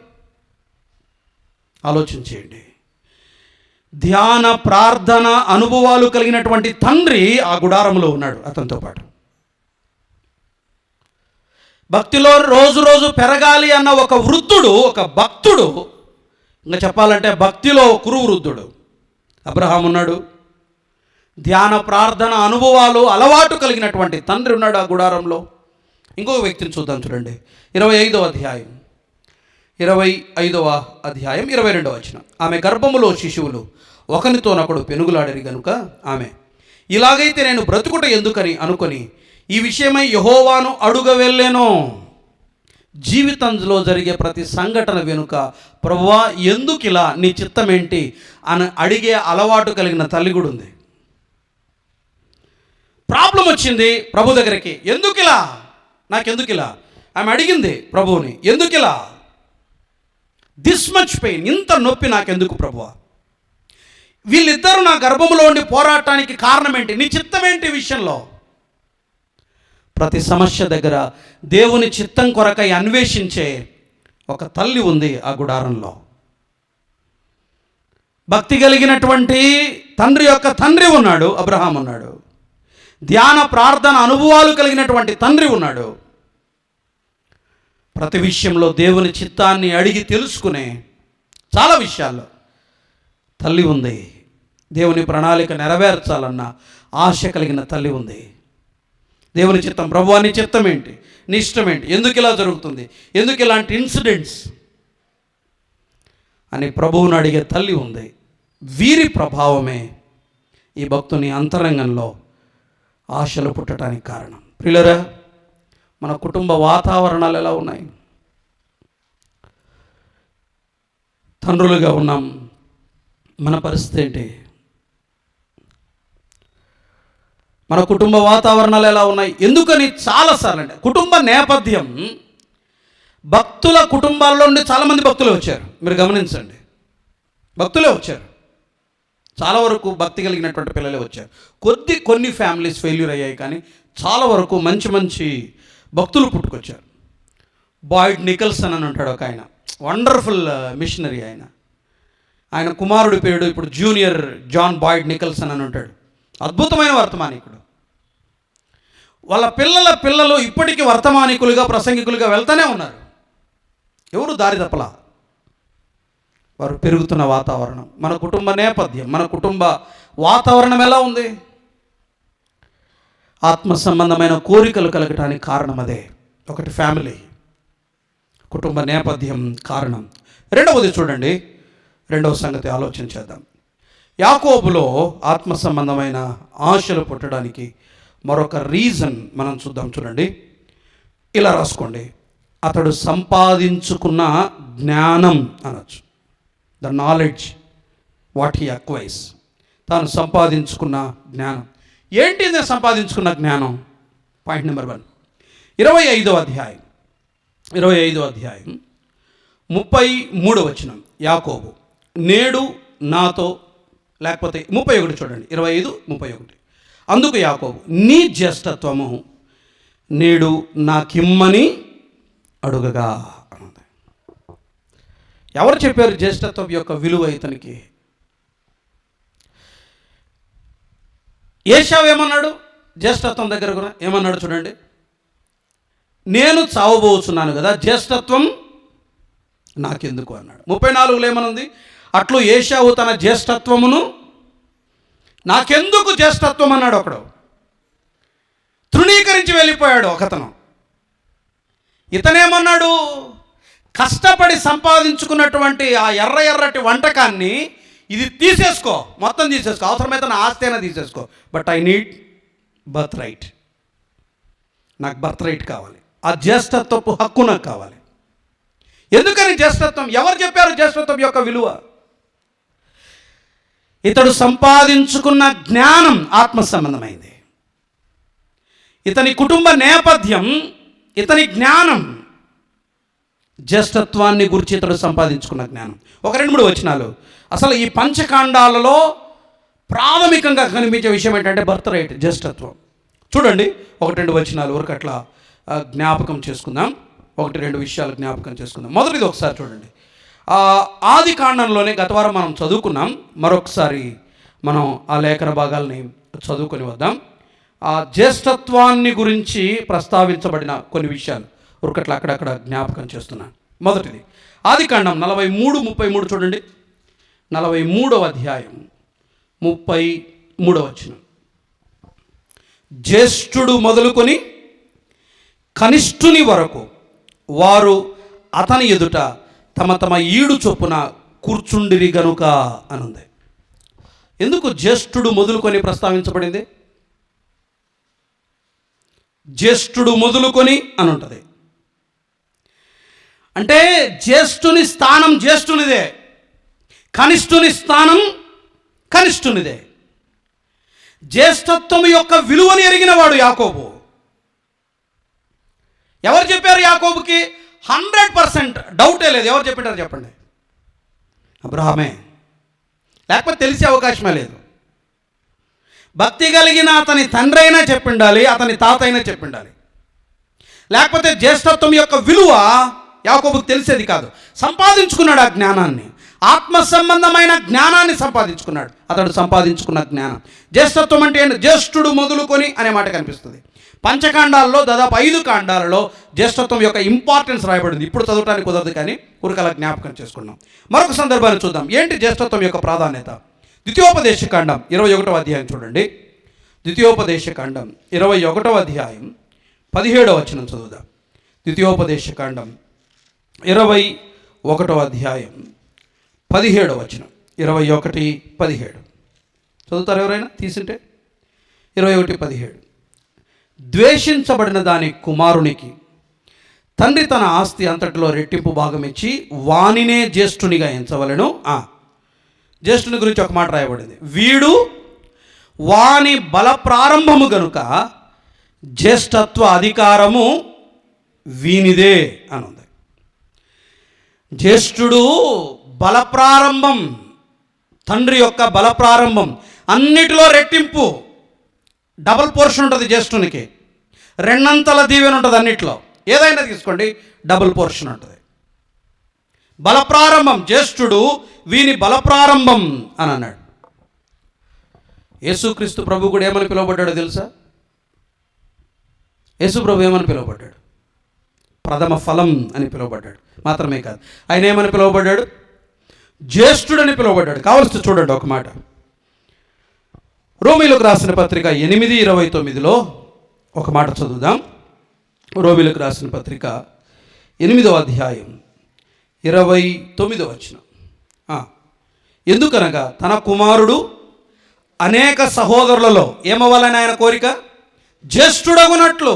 ఆలోచించేయండి. ధ్యాన ప్రార్థన అనుభవాలు కలిగినటువంటి తండ్రి ఆ గుడారంలో ఉన్నాడు అతనితో పాటు. భక్తిలో రోజు రోజు పెరగాలి అన్న ఒక వృద్ధుడు, ఒక భక్తుడు, ఇంకా చెప్పాలంటే భక్తిలో కురువృద్ధుడు అబ్రహాం ఉన్నాడు. ధ్యాన ప్రార్థన అనుభవాలు అలవాటు కలిగినటువంటి తండ్రి ఉన్నాడు ఆ గుడారంలో. ఇంకొక వ్యక్తిని చూద్దాం, చూడండి. 25వ అధ్యాయం 22వ వచనం. ఆమె గర్భములో శిశువులు ఒకనితోనొకడు పెనుగులాడరి గనుక ఆమె, ఇలాగైతే నేను బ్రతుకుట ఎందుకని అనుకొని ఈ విషయమై యెహోవాను అడుగ వెళ్ళాను. జీవితంలో జరిగే ప్రతి సంఘటన వెనుక ప్రభువా ఎందుకు ఇలా, నీ చిత్తం ఏంటి అని అడిగే అలవాటు కలిగిన తల్లి కూడా ఉంది. ప్రాబ్లం వచ్చింది ప్రభు దగ్గరికి, ఎందుకు ఇలా, నాకెందుకు ఇలా? ఆమె అడిగింది ప్రభువుని, ఎందుకు ఇలా, దిస్ మచ్ పెయిన్, ఇంత నొప్పి నాకెందుకు ప్రభువా? వీళ్ళిద్దరూ నా గర్భంలో ఉండి పోరాటానికి కారణం ఏంటి? నీ చిత్తం ఏంటి విషయంలో? ప్రతి సమస్య దగ్గర దేవుని చిత్తం కొరకై అన్వేషించే ఒక తల్లి ఉంది ఆ గుడారంలో. భక్తి కలిగినటువంటి తండ్రి యొక్క తండ్రి ఉన్నాడు, అబ్రహాం ఉన్నాడు. ధ్యాన ప్రార్థన అనుభవాలు కలిగినటువంటి తండ్రి ఉన్నాడు. ప్రతి విషయంలో దేవుని చిత్తాన్ని అడిగి తెలుసుకునే చాలా విషయాల్లో తల్లి ఉంది. దేవుని ప్రణాళిక నెరవేర్చాలన్న ఆశ కలిగిన తల్లి ఉంది. దేవుని చిత్తం, ప్రభువా నీ చిత్తం ఏంటి, నీ ఇష్టం ఏంటి, ఎందుకు ఇలా జరుగుతుంది, ఎందుకు ఇలాంటి ఇన్సిడెంట్స్ అని ప్రభువుని అడిగే తల్లి ఉంది. వీరి ప్రభావమే ఈ భక్తుని అంతరంగంలో ఆశలు పుట్టడానికి కారణం. ప్రియులరా, మన కుటుంబ వాతావరణాలు ఎలా ఉన్నాయి? తండ్రులుగా ఉన్నాం, మన పరిస్థితి ఏంటి? మన కుటుంబ వాతావరణాలు ఎలా ఉన్నాయి? ఎందుకని చాలాసార్లు అంటే కుటుంబ నేపథ్యం భక్తుల కుటుంబాల్లో నుండి చాలామంది భక్తులు వచ్చారు. మీరు గమనించండి, భక్తులే వచ్చారు. చాలా వరకు భక్తి కలిగినటువంటి పిల్లలే వచ్చారు. కొన్ని ఫ్యామిలీస్ ఫెయిల్యూర్ అయ్యాయి, కానీ చాలా వరకు మంచి మంచి భక్తులు పుట్టుకొచ్చారు. బాయిడ్ నికల్సన్ అని ఉంటాడు ఒక ఆయన, వండర్ఫుల్ మిషనరీ. ఆయన కుమారుడి పేరు ఇప్పుడు జూనియర్ జాన్ బాయిడ్ నికల్సన్ అని ఉంటాడు. అద్భుతమైన వర్తమానికుడు. వాళ్ళ పిల్లలు ఇప్పటికీ వర్తమానికులుగా, ప్రసంగికులుగా వెళ్తూనే ఉన్నారు. ఎవరు దారి తప్పలా. వారు పెరుగుతున్న వాతావరణం, మన కుటుంబ నేపథ్యం, మన కుటుంబ వాతావరణం ఎలా ఉంది? ఆత్మ సంబంధమైన కోరికలు కలగటానికి కారణం అదే. ఒకటి ఫ్యామిలీ, కుటుంబ నేపథ్యం కారణం. రెండవది చూడండి, రెండవ సంగతి ఆలోచన చేద్దాం. యాకోబులో ఆత్మ సంబంధమైన ఆశలు పుట్టడానికి మరొక రీజన్ మనం చూద్దాం. చూడండి, ఇలా రాసుకోండి. అతడు సంపాదించుకున్న జ్ఞానం అనొచ్చు. The knowledge what he acquires. తాను సంపాదించుకున్న జ్ఞానం ఏంటి? నేను సంపాదించుకున్న జ్ఞానం. పాయింట్ నెంబర్ 1, 25వ అధ్యాయం 33వ వచనం. యాకోబు, నేడు నాతో, లేకపోతే 31 చూడండి, 25, 31. అందుకు యాకోబు, నీ జ్యేష్ఠత్వము నేడు నాకిమ్మని అడుగగా అన్నది. ఎవరు చెప్పారు జ్యేష్ఠత్వం యొక్క విలువ ఇతనికి? ఏశావు ఏమన్నాడు? జ్యేష్ఠత్వం దగ్గర కూడా ఏమన్నాడు చూడండి, నేను చావబోతున్నాను కదా, జ్యేష్ఠత్వం నాకెందుకు అన్నాడు. 34లో ఏమనుంది? అట్లు ఏశావు తన జ్యేష్ఠత్వమును నాకెందుకు జ్యేష్ఠత్వం అన్నాడు. ఒకడు తృణీకరించి వెళ్ళిపోయాడు ఒకతను. ఇతనేమన్నాడు? కష్టపడి సంపాదించుకున్నటువంటి ఆ ఎర్రటి వంటకాన్ని ఇది తీసేసుకో, మొత్తం తీసేసుకో, అవసరమైతే నా ఆస్తి అయినా తీసేసుకో, but I need birth right. నాకు బర్త్ రైట్ కావాలి, ఆ జ్యేష్ఠత్వపు హక్కు నాకు కావాలి. ఎందుకని జ్యేష్ఠత్వం? ఎవరు చెప్పారు జ్యేష్ఠత్వం యొక్క విలువ? ఇతడు సంపాదించుకున్న జ్ఞానం ఆత్మ సంబంధమైంది. ఇతని కుటుంబ నేపథ్యం, ఇతని జ్ఞానం, జ్యేష్ఠత్వాన్ని గురించి ఇతడు సంపాదించుకున్న జ్ఞానం. ఒక 2-3 వచనాలు. అసలు ఈ పంచకాండాలలో ప్రాథమికంగా కనిపించే విషయం ఏంటంటే బర్త్ రైట్, జ్యేష్ఠత్వం. చూడండి, 1-2 వచనాలు వరకు అట్లా జ్ఞాపకం చేసుకుందాం. 1-2 విషయాలు జ్ఞాపకం చేసుకుందాం. మొదటిది ఒకసారి చూడండి, ఆది కాండంలోనే గత వారం మనం చదువుకున్నాం. మరొకసారి మనం ఆ లేఖన భాగాల్ని చదువుకొని వద్దాం. ఆ జ్యేష్ఠత్వాన్ని గురించి ప్రస్తావించబడిన కొన్ని విషయాలు ఒకట్లా అక్కడక్కడ జ్ఞాపకం చేస్తున్నాను. మొదటిది ఆది కాండం 43-33 చూడండి. 43వ అధ్యాయం 33వ వచనం. జ్యేష్ఠుడు మొదలుకొని కనిష్ఠుని వరకు వారు అతని ఎదుట తమ తమ ఈడు చొప్పున కూర్చుండిరి గనుక అనుంది. ఎందుకు జ్యేష్ఠుడు మొదలుకొని ప్రస్తావించబడింది? జ్యేష్ఠుడు మొదలుకొని అని ఉంటుంది. అంటే జ్యేష్ఠుని స్థానం జ్యేష్ఠునిదే, కనిష్ఠుని స్థానం కనిష్ఠునిదే. జ్యేష్ఠత్వం యొక్క విలువను ఎరిగినవాడు యాకోబు. ఎవరు చెప్పారు యాకోబుకి? 100% డౌటే లేదు. ఎవరు చెప్పింటారు చెప్పండి? అబ్రహామే, లేకపోతే తెలిసే అవకాశమే లేదు. భక్తి కలిగిన అతని తండ్రి అయినా చెప్పిండాలి, అతని తాత అయినా చెప్పిండాలి. లేకపోతే జ్యేష్ఠత్వం యొక్క విలువ యాకోబుకు తెలిసేది కాదు. సంపాదించుకున్నాడు ఆ జ్ఞానాన్ని, ఆత్మ సంబంధమైన జ్ఞానాన్ని సంపాదించుకున్నాడు. అతడు సంపాదించుకున్న జ్ఞానం. జ్యేష్ఠత్వం అంటే ఏంటి? జ్యేష్ఠుడు మొదలుకొని అనే మాట కనిపిస్తుంది. పంచకాండాల్లో దాదాపు 5 కాండాలలో జ్యేష్ఠత్వం యొక్క ఇంపార్టెన్స్ రాయబడింది. ఇప్పుడు చదవటానికి కుదరదు, కానీ ఊరికలా జ్ఞాపకం చేసుకున్నాం. మరొక సందర్భాన్ని చూద్దాం. ఏంటి జ్యేష్ఠత్వం యొక్క ప్రాధాన్యత? ద్వితీయోపదేశకాండం 21వ అధ్యాయం చూడండి. ద్వితీయోపదేశకాండం 21వ అధ్యాయం 17వ వచనం చదువుదాం. ద్వితీయోపదేశకాండం 21వ అధ్యాయం 17వ వచనం. 21:17 చదువుతారు ఎవరైనా తీసింటే? 21:17. ద్వేషించబడిన దాని కుమారునికి తండ్రి తన ఆస్తి అంతటిలో రెట్టింపు భాగం ఇచ్చి వానినే జ్యేష్ఠునిగా ఎంచవలెను. జ్యేష్ఠుని గురించి ఒక మాట రాయబడింది, వీడు వాని బల ప్రారంభము గనుక జ్యేష్ఠత్వ అధికారము వీనిదే అని ఉంది. జ్యేష్ఠుడు బల ప్రారంభం, తండ్రి యొక్క బల ప్రారంభం. అన్నిటిలో రెట్టింపు, డబల్ పోర్షన్ ఉంటుంది జ్యేష్ఠునికి, రెండంతల దీవెన ఉంటుంది అన్నిట్లో. ఏదైనా తీసుకోండి, డబుల్ పోర్షన్ ఉంటుంది. బల ప్రారంభం, జ్యేష్ఠుడు వీని బల ప్రారంభం అని అన్నాడు. యేసుక్రీస్తు ప్రభు కూడా ఏమని పిలువబడ్డాడో తెలుసా? యేసు ప్రభు ఏమని పిలువబడ్డాడు? ప్రథమ ఫలం అని పిలువబడ్డాడు. మాత్రమే కాదు, ఆయన ఏమని పిలువబడ్డాడు? జ్యేష్ఠుడని పిలువబడ్డాడు. కావలసి చూడండి ఒక మాట. రోమీలకు రాసిన పత్రిక 8:29లో ఒక మాట చదువుదాం. రోమీలకు రాసిన పత్రిక 8వ అధ్యాయం 29వ వచనం. ఎందుకనగా తన కుమారుడు అనేక సహోదరులలో ఏమవ్వాలని ఆయన కోరిక? జ్యేష్ఠుడగునట్లు.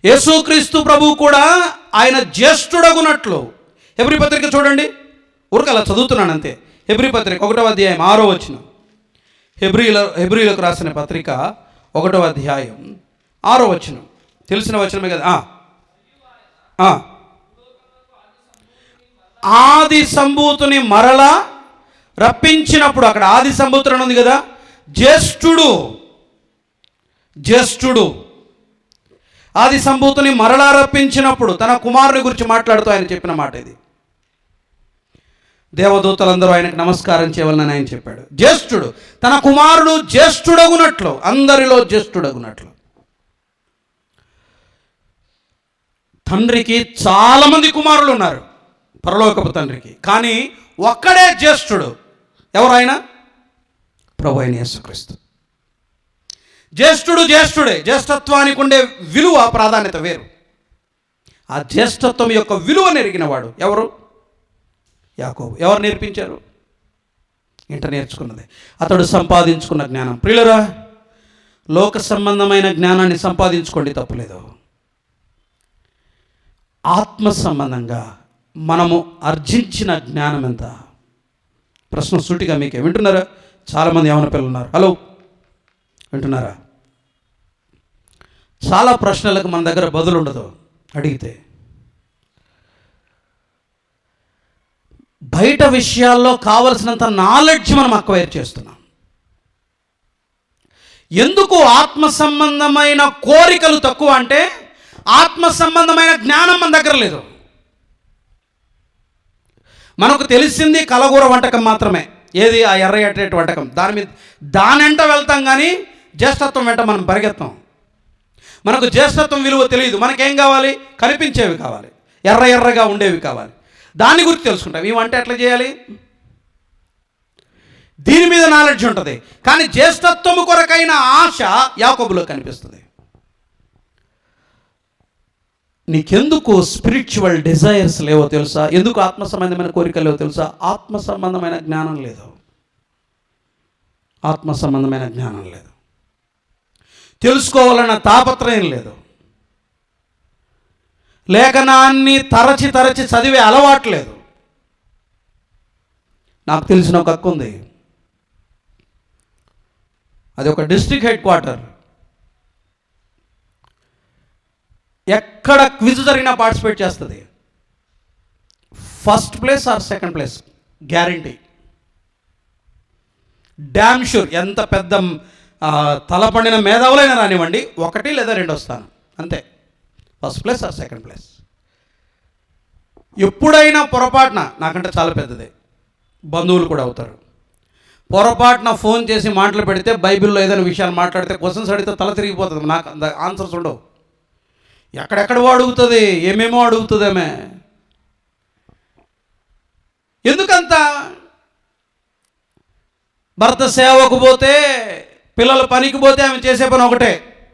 యేసుక్రీస్తు ప్రభువు కూడా ఆయన జ్యేష్ఠుడగునట్లు. హెబ్రీ పత్రిక చూడండి, ఊరికలా చదువుతున్నాను అంతే. హెబ్రీ పత్రిక 1వ అధ్యాయం 6వ వచనం. హెబ్రీలకు రాసిన పత్రిక 1వ అధ్యాయం 6వ వచనం. తెలిసిన వచనమే కదా. ఆది సంభూతుని మరలా రప్పించినప్పుడు, అక్కడ ఆది సంభూతుడు ఉంది కదా, జ్యేష్ఠుడు ఆది సంభూతుని మరలా రప్పించినప్పుడు తన కుమారుని గురించి మాట్లాడుతూ ఆయన చెప్పిన మాట ఇది. దేవదూతలందరూ ఆయనకు నమస్కారం చేయవాలని ఆయన చెప్పాడు. జ్యేష్ఠుడు, తన కుమారుడు జ్యేష్ఠుడగునట్లు, అందరిలో జ్యేష్ఠుడగునట్లు. తండ్రికి చాలామంది కుమారులు ఉన్నారు, పరలోకపు తండ్రికి, కానీ ఒక్కడే జ్యేష్ఠుడు. ఎవరు ఆయన? ప్రభు అయిన యేసుక్రీస్తు. జ్యేష్ఠుడే. జ్యేష్ఠత్వానికి ఉండే విలువ, ప్రాధాన్యత వేరు. ఆ జ్యేష్ఠత్వం యొక్క విలువ నెరిగినవాడు ఎవరు? యాకోబు. ఎవరు నేర్పించారు? ఇంట నేర్చుకున్నది. అతడు సంపాదించుకున్న జ్ఞానం. ప్రియులరా, లోక సంబంధమైన జ్ఞానాన్ని సంపాదించుకోండి, తప్పులేదు. ఆత్మ సంబంధంగా మనము ఆర్జించిన జ్ఞానం ఎంత? ప్రశ్న సూటిగా మీకే. వింటున్నారా? చాలామంది యవన పిల్లలు ఉన్నారు. హలో, వింటున్నారా? చాలా ప్రశ్నలకు మన దగ్గర బదులు ఉండదు అడిగితే. బయట విషయాల్లో కావలసినంత నాలెడ్జ్ మనం అక్వైర్ చేస్తున్నాం. ఎందుకు ఆత్మ సంబంధమైన కోరికలు తక్కువ అంటే, ఆత్మ సంబంధమైన జ్ఞానం మన దగ్గర లేదు. మనకు తెలిసింది కలగూర వంటకం మాత్రమే. ఏది? ఆ ఎర్రటి వంటకం. దాని వెంట వెళ్తాం, కానీ జ్యేష్ఠత్వం వెంట మనం పరిగెత్తాం. మనకు జ్యేష్ఠత్వం విలువ తెలియదు. మనకేం కావాలి? కనిపించేవి కావాలి, ఎర్రగా ఉండేవి కావాలి. దాని గురించి తెలుసుకుంటాం. ఈ వంట ఎట్లా చేయాలి, దీని మీద నాలెడ్జ్ ఉంటుంది. కానీ జ్యేష్ఠత్వము కొరకైన ఆశ యాకోబులో కనిపిస్తుంది. నీకెందుకు స్పిరిచువల్ డిజైర్స్ లేవో తెలుసా? ఎందుకు ఆత్మ సంబంధమైన కోరికలు లేవో తెలుసా? ఆత్మ సంబంధమైన జ్ఞానం లేదు. ఆత్మ సంబంధమైన జ్ఞానం లేదు. తెలుసుకోవాలన్న తాపత్రయం లేదు. లేఖనాన్ని తరచి చదివే అలవాటు లేదు. నాకు తెలిసిన ఒక అక్క ఉంది, అది ఒక డిస్ట్రిక్ట్ హెడ్ క్వార్టర్. ఎక్కడ క్విజ్ జరిగినా పార్టిసిపేట్ చేస్తుంది. First place or second place guarantee, damn sure. ఎంత పెద్ద తలపండిన మేధావులైనా రానివ్వండి, 1 లేదా 2 వస్తాను అంతే. First place or second place. ఎప్పుడైనా పొరపాటున, నాకంటే చాలా పెద్దదే, బంధువులు కూడా అవుతారు, పొరపాటున ఫోన్ చేసి మాటలు పెడితే, బైబిల్లో ఏదైనా విషయాలు మాట్లాడితే, క్వశ్చన్స్ అడిగితే తల తిరిగిపోతుంది. నాకు ఆన్సర్స్ ఉండవు. ఎక్కడెక్కడో అడుగుతుంది, ఏమేమో అడుగుతుంది ఆమె. ఎందుకంత? భర్త సేవకు పోతే, పిల్లల పనికి పోతే ఆమె చేసే పని ఒకటే,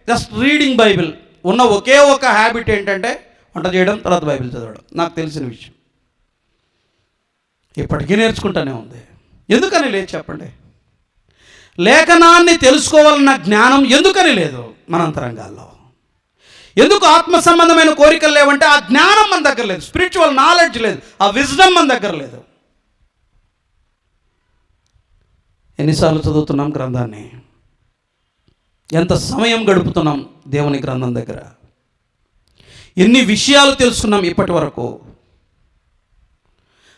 జస్ట్ రీడింగ్ బైబిల్. ఉన్న ఒకే ఒక హ్యాబిట్ ఏంటంటే వంట చేయడం, తర్వాత బైబిల్ చదవడం. నాకు తెలిసిన విషయం, ఇప్పటికీ నేర్చుకుంటానే ఉంది. ఎందుకని లేదు చెప్పండి? లేఖనాన్ని తెలుసుకోవాలన్న జ్ఞానం ఎందుకని లేదు మన అంతరంగాల్లో? ఎందుకు ఆత్మ సంబంధమైన కోరికలు లేవంటే, ఆ జ్ఞానం మన దగ్గర లేదు, స్పిరిచువల్ నాలెడ్జ్ లేదు, ఆ విజ్డమ్ మన దగ్గర లేదు. ఎన్నిసార్లు చదువుతున్నాం గ్రంథాన్ని? ఎంత సమయం గడుపుతున్నాం దేవుని గ్రంథం దగ్గర? ఎన్ని విషయాలు తెలుసుకున్నాం ఇప్పటి వరకు?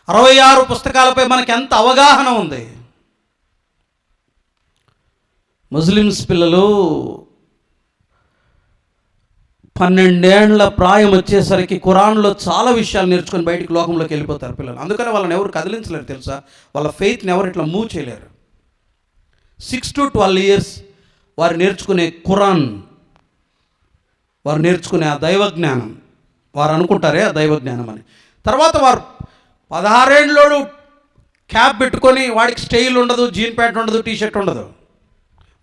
66 పుస్తకాలపై మనకి ఎంత అవగాహన ఉంది. ముస్లిమ్స్ పిల్లలు 12 ఏళ్ల ప్రాయం వచ్చేసరికి ఖురాన్లో చాలా విషయాలు నేర్చుకొని బయటికి లోకంలోకి వెళ్ళిపోతారు పిల్లలు. అందుకని వాళ్ళని ఎవరు కదిలించలేరు తెలుసా, వాళ్ళ ఫెయిత్ని ఎవరు ఇట్లా మూవ్ చేయలేరు. 6 to 12 years వారు నేర్చుకునే ఖురాన్, వారు నేర్చుకునే ఆ దైవజ్ఞానం, వారు అనుకుంటారే ఆ దైవజ్ఞానం అని. తర్వాత వారు 16 ఏళ్ళలోడు క్యాప్ పెట్టుకొని వాడికి స్టైల్ ఉండదు, జీన్ ప్యాంట్ ఉండదు, టీ షర్ట్ ఉండదు.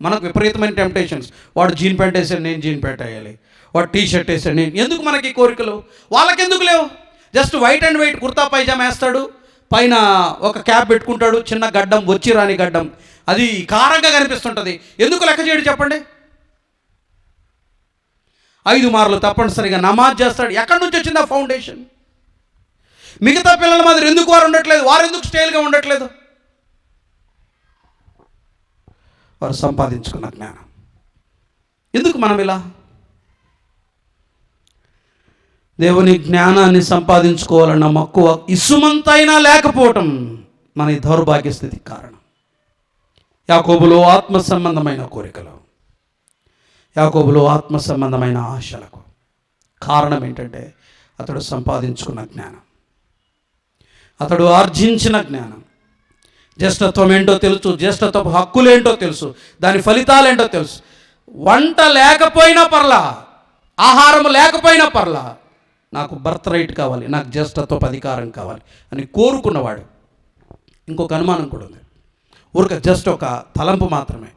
మనకు విపరీతమైన టెంప్టేషన్స్. వాడు జీన్ ప్యాంట్ వేసాడు, నేను జీన్ ప్యాంట్ వేయాలి. వాడు టీ షర్ట్ వేసాడు, నేను. ఎందుకు మనకి కోరికలు? వాళ్ళకి ఎందుకు లేవు? Just white and white kurta pyjama వేస్తాడు, పైన ఒక క్యాప్ పెట్టుకుంటాడు, చిన్న గడ్డం, వచ్చి రాని గడ్డం, అది కారంగా కనిపిస్తుంటుంది. ఎందుకు లెక్క చేయడు చెప్పండి? 5 మార్లు తప్పనిసరిగా నమాజ్ చేస్తాడు. ఎక్కడి నుంచి వచ్చింది ఆ ఫౌండేషన్? మిగతా పిల్లల మాదిరి ఎందుకు వారు ఉండట్లేదు? వారు ఎందుకు స్టైల్గా ఉండట్లేదు? వారు సంపాదించుకున్న జ్ఞానం. ఎందుకు మనం ఇలా? దేవుని జ్ఞానాన్ని సంపాదించుకోవాలన్న మక్కువ ఇసుమంతైనా లేకపోవటం మన ఈ దౌర్భాగ్య స్థితికి కారణం. యాకోబులో ఆత్మ సంబంధమైన కోరికలు, యాకోబులో ఆత్మ సంబంధమైన ఆశలకు కారణం ఏంటంటే అతడు సంపాదించుకున్న జ్ఞానం, అతడు ఆర్జించిన జ్ఞానం. జ్యేష్ఠత్వం ఏంటో తెలుసు, జ్యేష్ఠత్వ హక్కులేంటో తెలుసు, దాని ఫలితాలేంటో తెలుసు. వంట లేకపోయినా పర్లా, ఆహారం లేకపోయినా పర్లా, నాకు బర్త్ రైట్ కావాలి, నాకు జ్యేష్ఠత్వపు అధికారం కావాలి అని కోరుకున్నవాడు. ఇంకొక అనుమానం కూడా ఉంది, ఊరిక జస్ట్ ఒక తలంపు మాత్రమే.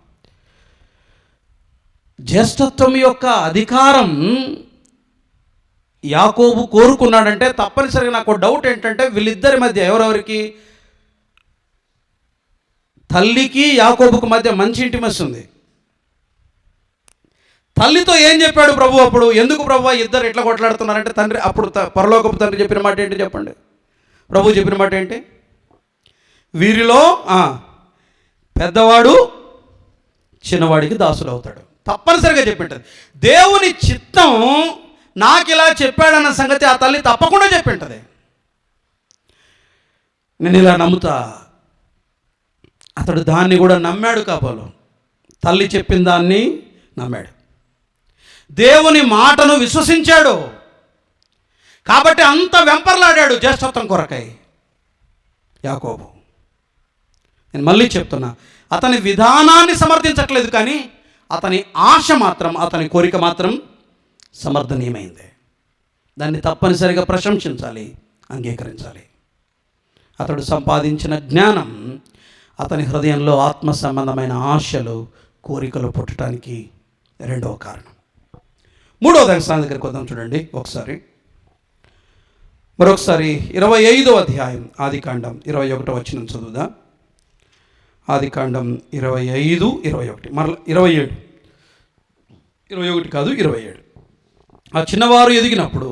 జ్యేష్ఠత్వం యొక్క అధికారం యాకోబు కోరుకున్నాడంటే తప్పనిసరిగా నాకు డౌట్ ఏంటంటే వీళ్ళిద్దరి మధ్య ఎవరెవరికి, తల్లికి యాకోబుకు మధ్య మంచి ఇంటిమస్ ఉంది. తల్లితో ఏం చెప్పాడు ప్రభు అప్పుడు? ఎందుకు ప్రభు ఇద్దరు ఎట్లా కొట్లాడుతున్నారంటే తండ్రి, అప్పుడు పరలోకపు తండ్రి చెప్పిన మాట ఏంటి చెప్పండి? ప్రభు చెప్పిన మాట ఏంటి? వీరిలో పెద్దవాడు చిన్నవాడికి దాసుడు అవుతాడు. తప్పనిసరిగా చెప్పింటది. దేవుని చిత్తం నాకు ఇలా చెప్పాడన్న సంగతి ఆ తల్లి తప్పకుండా చెప్పింటది. నేను ఇలా నమ్ముతా. అతడు దాన్ని కూడా నమ్మాడు. కాబోలు తల్లి చెప్పిన దాన్ని నమ్మాడు, దేవుని మాటను విశ్వసించాడు. కాబట్టి అంత వెంపర్లాడాడు జ్యేష్ఠత్వం కొరకై యాకోబు. నేను మళ్ళీ చెప్తున్నా, అతని విధానాన్ని సమర్థించట్లేదు, కానీ అతని ఆశ మాత్రం, అతని కోరిక మాత్రం సమర్థనీయమైంది. దాన్ని తప్పనిసరిగా ప్రశంసించాలి, అంగీకరించాలి. అతడు సంపాదించిన జ్ఞానం అతని హృదయంలో ఆత్మ సంబంధమైన ఆశలు, కోరికలు పుట్టడానికి రెండవ కారణం. మూడవ స్థానం దగ్గరికి వద్దాం. చూడండి మరొకసారి 25వ అధ్యాయం ఆదికాండం 21వ వచనం చదువుదా. ఆదికాండం 25, 21, మరలా 27, 21 కాదు 27. ఆ చిన్నవారు ఎదిగినప్పుడు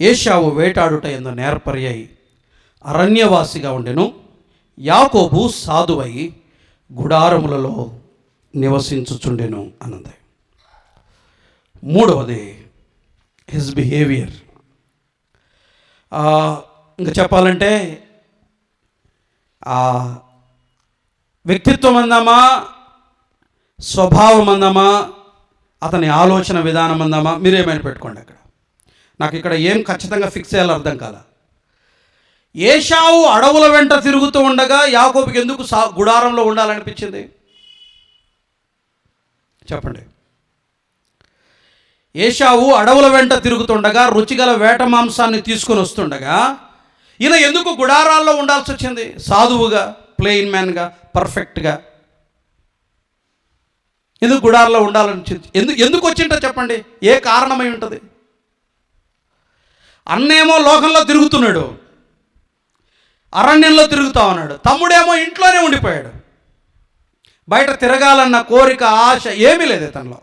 ఏశావు వేటాడుట యందు నేర్పరి అయి అరణ్యవాసిగా ఉండెను. యాకోబు సాధువై గుడారములలో నివసించుచుండెను అన్నది. మూడవది హిజ్ బిహేవియర్. ఇంకా చెప్పాలంటే వ్యక్తిత్వం అందామా, స్వభావం అందామా, అతని ఆలోచన విధానం అందామా, మీరేమైనా పెట్టుకోండి. అక్కడ నాకు ఇక్కడ ఏం ఖచ్చితంగా ఫిక్స్ చేయాలో అర్థం కాల. ఏశావు అడవుల వెంట తిరుగుతూ ఉండగా యాకోబుకి ఎందుకు గుడారంలో ఉండాలనిపించింది చెప్పండి? ఏశావు అడవుల వెంట తిరుగుతుండగా రుచిగల వేట మాంసాన్ని తీసుకొని వస్తుండగా ఈయన ఎందుకు గుడారాల్లో ఉండాల్సి వచ్చింది? సాధువుగా, ప్లెయిన్ మ్యాన్గా, పర్ఫెక్ట్గా ఎందుకు గుడారంలో ఉండాలని ఎందుకు వచ్చింటో చెప్పండి? ఏ కారణమై ఉంటుంది? అన్నేమో లోకంలో తిరుగుతున్నాడు, అరణ్యంలో తిరుగుతా ఉన్నాడు. తమ్ముడేమో ఇంట్లోనే ఉండిపోయాడు. బయట తిరగాలన్న కోరిక, ఆశ ఏమీ లేదు ఇతనిలో.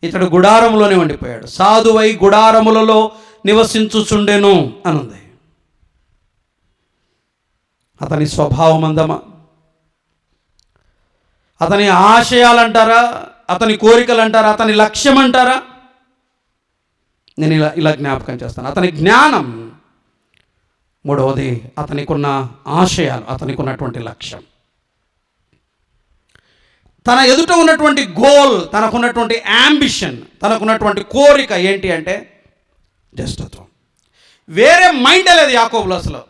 ఇతడు గుడారంలోనే ఉండిపోయాడు. సాధువై గుడారములలో నివసించుచుండెను అనుంది. అతని స్వభావం అందమా, అతని ఆశయాలంటారా, అతని కోరికలు అంటారా, అతని లక్ష్యం అంటారా? నేను ఇలా జ్ఞాపకం చేస్తాను. అతని జ్ఞానం మూడవది అతనికున్న ఆశయాలు, అతనికున్నటువంటి లక్ష్యం, తన ఎదుట ఉన్నటువంటి గోల్, తనకున్నటువంటి యాంబిషన్, తనకున్నటువంటి కోరిక ఏంటి అంటే జ్యేష్ఠత్వం. వేరే మైండ్ లేదు యాకోబులో అసలు.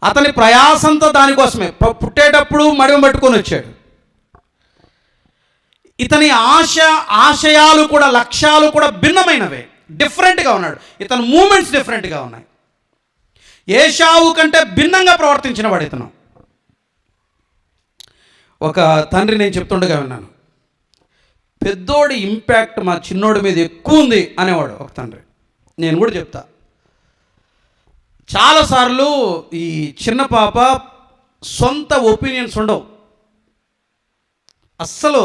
అతని ప్రయాసంతో దానికోసమే. పుట్టేటప్పుడు మడిమ పట్టుకొని వచ్చాడు. ఇతని ఆశయాలు కూడా, లక్ష్యాలు కూడా భిన్నమైనవే, డిఫరెంట్గా ఉన్నాడు. ఇతని మూమెంట్స్ డిఫరెంట్గా ఉన్నాయి. ఏశావు కంటే భిన్నంగా ప్రవర్తించిన వాడు ఇతను. ఒక తండ్రి నేను చెప్తుండగా విన్నాను, పెద్దోడి ఇంపాక్ట్ మా చిన్నోడి మీద ఎక్కువ ఉంది అనేవాడు ఒక తండ్రి. నేను కూడా చెప్తా, చాలాసార్లు ఈ చిన్న పాప సొంత ఒపీనియన్స్ ఉండవు అస్సలు.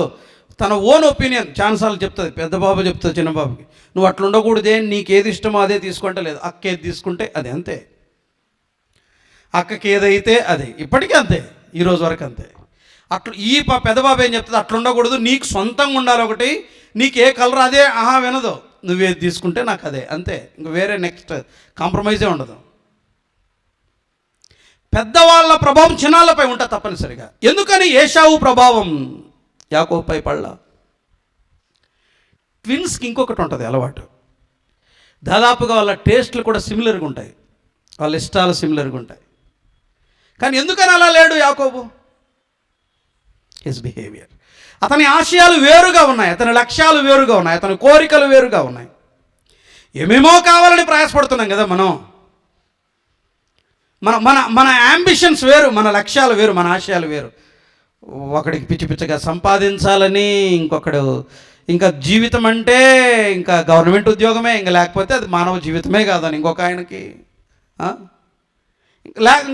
తన ఓన్ ఒపీనియన్ చాలాసార్లు చెప్తుంది. పెద్ద బాబు చెప్తుంది చిన్న బాబుకి, నువ్వు అట్లా ఉండకూడదే, నీకేది ఇష్టమో అదే తీసుకుంటే, లేదు అక్క ఏది తీసుకుంటే అదే, అంతే. అక్కకి ఏదైతే అదే, ఇప్పటికీ అంతే, ఈరోజు వరకు అంతే. అట్లా ఈ పెద్ద బాబు ఏం చెప్తుంది, అట్లా ఉండకూడదు, నీకు సొంతంగా ఉండాలి ఒకటి, నీకు ఏ కలర్ అదే వినదు, నువ్వేది తీసుకుంటే నాకు అదే, అంతే. ఇంక వేరే నెక్స్ట్ కాంప్రమైజే ఉండదు. పెద్దవాళ్ళ ప్రభావం చిన్నాళ్ళపై ఉంటుంది తప్పనిసరిగా. ఎందుకని ఏశావు ప్రభావం యాకోబుపై పడలా? ట్విన్స్కి ఇంకొకటి ఉంటుంది అలవాటు, దాదాపుగా వాళ్ళ టేస్ట్లు కూడా సిమిలర్గా ఉంటాయి, వాళ్ళ ఇష్టాలు సిమిలర్గా ఉంటాయి. కానీ ఎందుకని అలా లేడు యాకోబు? His behaviour. అతని ఆశయాలు వేరుగా ఉన్నాయి, అతని లక్ష్యాలు వేరుగా ఉన్నాయి, అతని కోరికలు వేరుగా ఉన్నాయి. ఏమేమో కావాలని ప్రయాసపడుతున్నాం కదా మనం. మన మన మన యాంబిషన్స్ వేరు, మన లక్ష్యాలు వేరు, మన ఆశయాలు వేరు. ఒకడికి పిచ్చి పిచ్చగా సంపాదించాలని, ఇంకొకడు ఇంకా జీవితం అంటే ఇంకా గవర్నమెంట్ ఉద్యోగమే, ఇంకా లేకపోతే అది మానవ జీవితమే కాదని ఇంకొక ఆయనకి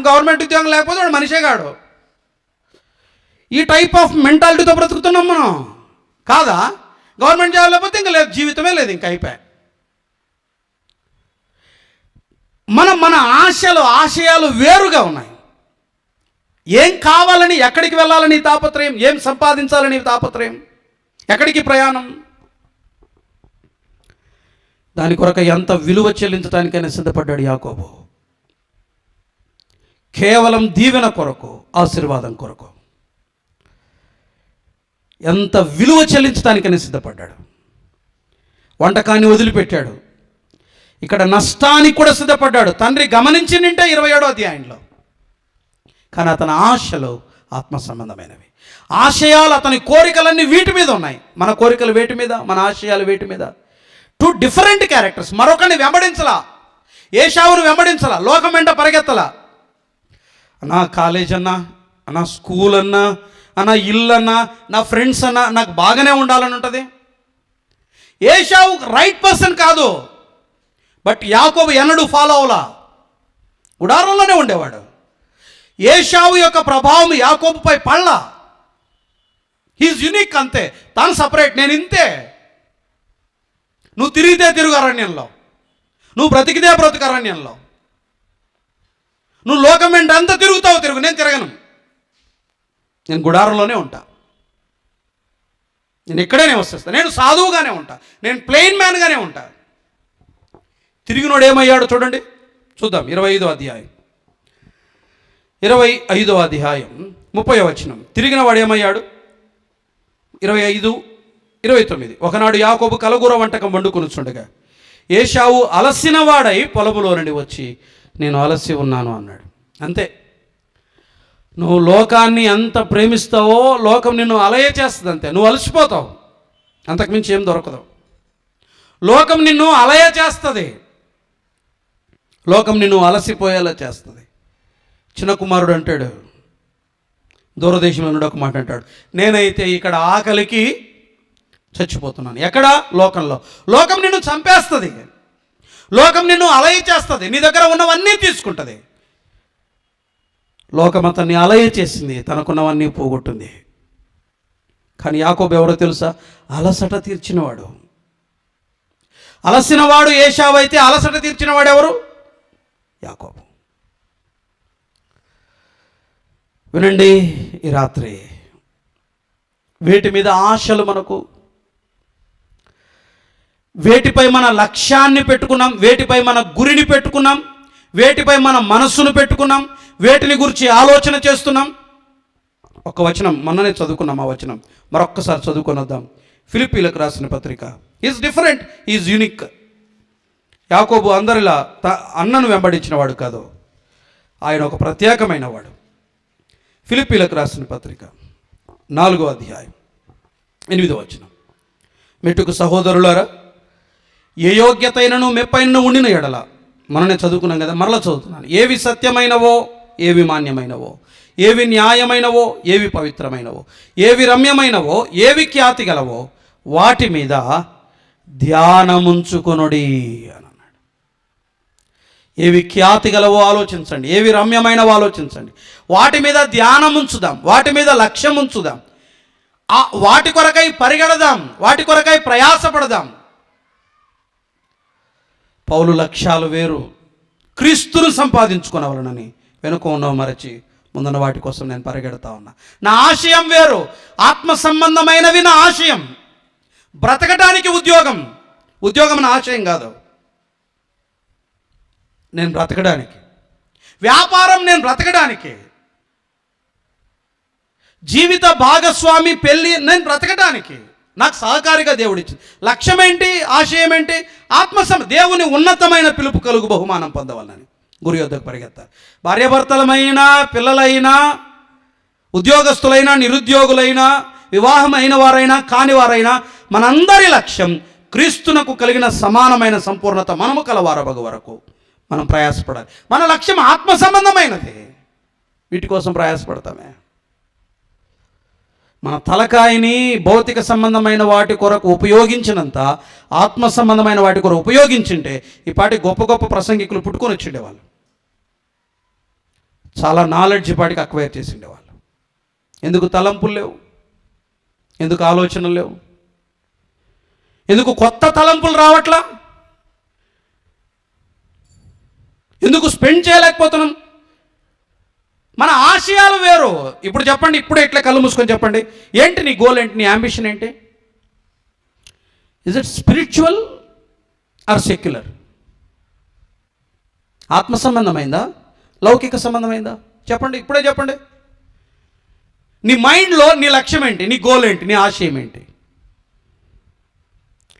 గవర్నమెంట్ ఉద్యోగం లేకపోతే వాడు మనిషే కాడు. ఈ టైప్ ఆఫ్ మెంటాలిటీతో బ్రతుకుతున్నాం మనం కాదా? గవర్నమెంట్ జాబ్ లేకపోతే ఇంకా లేదు, జీవితమే లేదు, ఇంకా అయిపోయాయి. మన ఆశయాలు వేరుగా ఉన్నాయి. ఏం కావాలని, ఎక్కడికి వెళ్ళాలని తాపత్రయం, ఏం సంపాదించాలని తాపత్రయం, ఎక్కడికి ప్రయాణం, దాని కొరకు ఎంత విలువ చెల్లించడానికైనా సిద్ధపడ్డాడు యాకోబు. కేవలం దీవెన కొరకు, ఆశీర్వాదం కొరకు ఎంత విలువ చెల్లించడానికైనా సిద్ధపడ్డాడు. వంటకాన్ని వదిలిపెట్టాడు. ఇక్కడ నష్టానికి కూడా సిద్ధపడ్డాడు. తండ్రి గమనించి నింటే 27వ అధ్యాయంలో. కానీ అతని ఆశలు ఆత్మ సంబంధమైనవి. ఆశయాలు, అతని కోరికలన్నీ వీటి మీద ఉన్నాయి. మన కోరికలు వేటి మీద, మన ఆశయాలు వేటి మీద. 2 డిఫరెంట్ క్యారెక్టర్స్. మరొకరిని వెంబడించలా, ఏశావును వెంబడించలా, లోకం వెంట పరిగెత్తలా. నా కాలేజ్ అన్నా, నా స్కూల్ అన్నా, నా ఇల్లు అన్నా, నా ఫ్రెండ్స్ అన్నా నాకు బాగానే ఉండాలని ఉంటుంది. ఏశావు రైట్ పర్సన్ కాదు, బట్ యాకోబు ఎన్నడూ ఫాలో అవలా, గుడారంలోనే ఉండేవాడు. ఏశావు యొక్క ప్రభావం యాకోబుపై పడలా. హీఈస్ యూనిక్, అంతే. తాను సపరేట్, నేను ఇంతే. నువ్వు తిరిగితే తిరుగు అరణ్యంలో, నువ్వు బ్రతికితే బ్రతుకు అరణ్యంలో, నువ్వు లోకం వెంట అంతా తిరుగుతావు, తిరుగు, నేను తిరగను, నేను గుడారంలోనే ఉంటా, నేను ఇక్కడే నివసిస్తా, నేను సాధువుగానే ఉంటా, నేను ప్లెయిన్ మ్యాన్గానే ఉంటా. తిరిగినోడు ఏమయ్యాడు చూడండి, చూద్దాం. 25వ అధ్యాయం 30వ వచనం. తిరిగిన వాడు ఏమయ్యాడు? 25-29. ఒకనాడు యాకోబు కలగూర వంటకం వండుకొనుచుండగా ఏశావు అలసిన వాడై పొలములో నుండి వచ్చి, నేను అలసి ఉన్నాను అన్నాడు. అంతే. నువ్వు లోకాన్ని ఎంత ప్రేమిస్తావో లోకం నిన్ను అలయ చేస్తుంది, అంతే. నువ్వు అలసిపోతావు, అంతకుమించి ఏం దొరకదు. లోకం నిన్ను అలయ చేస్తుంది, లోకం నిన్ను అలసిపోయేలా చేస్తుంది. చిన్న కుమారుడు అంటాడు, దూరదేశంలో నుండి ఒక మాట అంటాడు, నేనైతే ఇక్కడ ఆకలికి చచ్చిపోతున్నాను. ఎక్కడ? లోకంలో. లోకం నిన్ను చంపేస్తుంది, లోకం నిన్ను అలయ చేస్తుంది, నీ దగ్గర ఉన్నవన్నీ తీసుకుంటుంది. లోకం అతన్ని అలయ చేసింది, తనకున్నవన్నీ పోగొట్టింది. కానీ యాకోబు ఎవరో తెలుసా? అలసట తీర్చినవాడు. అలసినవాడు ఏశావు అయితే అలసట తీర్చినవాడు ఎవరు? యాకోబు. వినండి, ఈ రాత్రి వేటి మీద ఆశలు మనకు, వేటిపై మన లక్ష్యాన్ని పెట్టుకున్నాం, వేటిపై మన గురిని పెట్టుకున్నాం, వేటిపై మనం మనస్సును పెట్టుకున్నాం, వేటిని గురించి ఆలోచన చేస్తున్నాం. ఒక వచనం మొన్ననే చదువుకున్నాం, ఆ వచనం మరొక్కసారి చదువుకొని వద్దాం. ఫిలిప్పీలకు రాసిన పత్రిక. Is different, is unique. యాకోబు అందరిలా అన్నను వెంబడించిన వాడు కాదు, ఆయన ఒక ప్రత్యేకమైన వాడు. ఫిలిప్పీలకు రాసిన పత్రిక 4వ అధ్యాయం 8వ వచనం. మెట్టుకు సహోదరులారా, ఏ యోగ్యతైనను మెప్పైనను ఉండిన ఎడల, మననే చదువుకున్నాం కదా, మరలా చదువుతున్నాను. ఏవి సత్యమైనవో, ఏవి మాన్యమైనవో, ఏవి న్యాయమైనవో, ఏవి పవిత్రమైనవో, ఏవి రమ్యమైనవో, ఏవి ఖ్యాతి గలవో, వాటి మీద ధ్యానముంచుకొనుడి అని అన్నాడు. ఏవి ఖ్యాతి గలవో ఆలోచించండి, ఏవి రమ్యమైనవో ఆలోచించండి, వాటి మీద ధ్యానముంచుదాం, వాటి మీద లక్ష్యం ఉంచుదాం, వాటి కొరకై పరిగెడదాం, వాటి కొరకై ప్రయాసపడదాం. పౌలు లక్ష్యాలు వేరు. క్రీస్తును సంపాదించుకునవలనని వెనుక ఉన్నవ మరచి ముందున్న వాటి కోసం నేను పరిగెడతా ఉన్నా. నా ఆశయం వేరు. ఆత్మ సంబంధమైనవి నా ఆశయం. బ్రతకడానికి ఉద్యోగం నా ఆశయం కాదు. నేను బ్రతకడానికి. వ్యాపారం నేను బ్రతకడానికి. జీవిత భాగస్వామి పెళ్ళి నేను బ్రతకడానికి. నాకు సహకారిగా దేవుడిచ్చింది. లక్ష్యం ఏంటి, ఆశయం ఏంటి? దేవుని ఉన్నతమైన పిలుపు కలుగు బహుమానం పొందవాలని గురి యొద్దకు పరిగెత్తాలి. భార్యాభర్తలమైనా, పిల్లలైనా, ఉద్యోగస్తులైనా, నిరుద్యోగులైనా, వివాహమైన వారైనా, కాని వారైనా, మనందరి లక్ష్యం క్రీస్తునకు కలిగిన సమానమైన సంపూర్ణత మనము కలవారబగు వరకు మనం ప్రయాసపడాలి. మన లక్ష్యం ఆత్మ సంబంధమైనది. వీటి కోసం ప్రయాసపడతామే. మన తలకాయని భౌతిక సంబంధమైన వాటి కొరకు ఉపయోగించినంత ఆత్మ సంబంధమైన వాటి కొరకు ఉపయోగించింటే ఈ పాటి గొప్ప గొప్ప ప్రసంగికులు పుట్టుకొని వచ్చిండేవాళ్ళు. చాలా నాలెడ్జ్ పాటికి అక్వైర్ చేసిండేవాళ్ళు. ఎందుకు తలంపులు లేవు? ఎందుకు ఆలోచనలు లేవు? ఎందుకు కొత్త తలంపులు రావట్లా? ఎందుకు స్పెండ్ చేయలేకపోతున్నాం? మన ఆశయాలు వేరు. ఇప్పుడు చెప్పండి, ఇప్పుడే ఇట్లా కళ్ళు మూసుకొని చెప్పండి, ఏంటి నీ గోల్, ఏంటి నీ అంబిషన్ ఏంటి? Is it spiritual or secular? ఆత్మ సంబంధమైందా, లౌకిక సంబంధమైందా? చెప్పండి, ఇప్పుడే చెప్పండి. నీ మైండ్లో నీ లక్ష్యం ఏంటి, నీ గోల్ ఏంటి, నీ ఆశయం ఏంటి?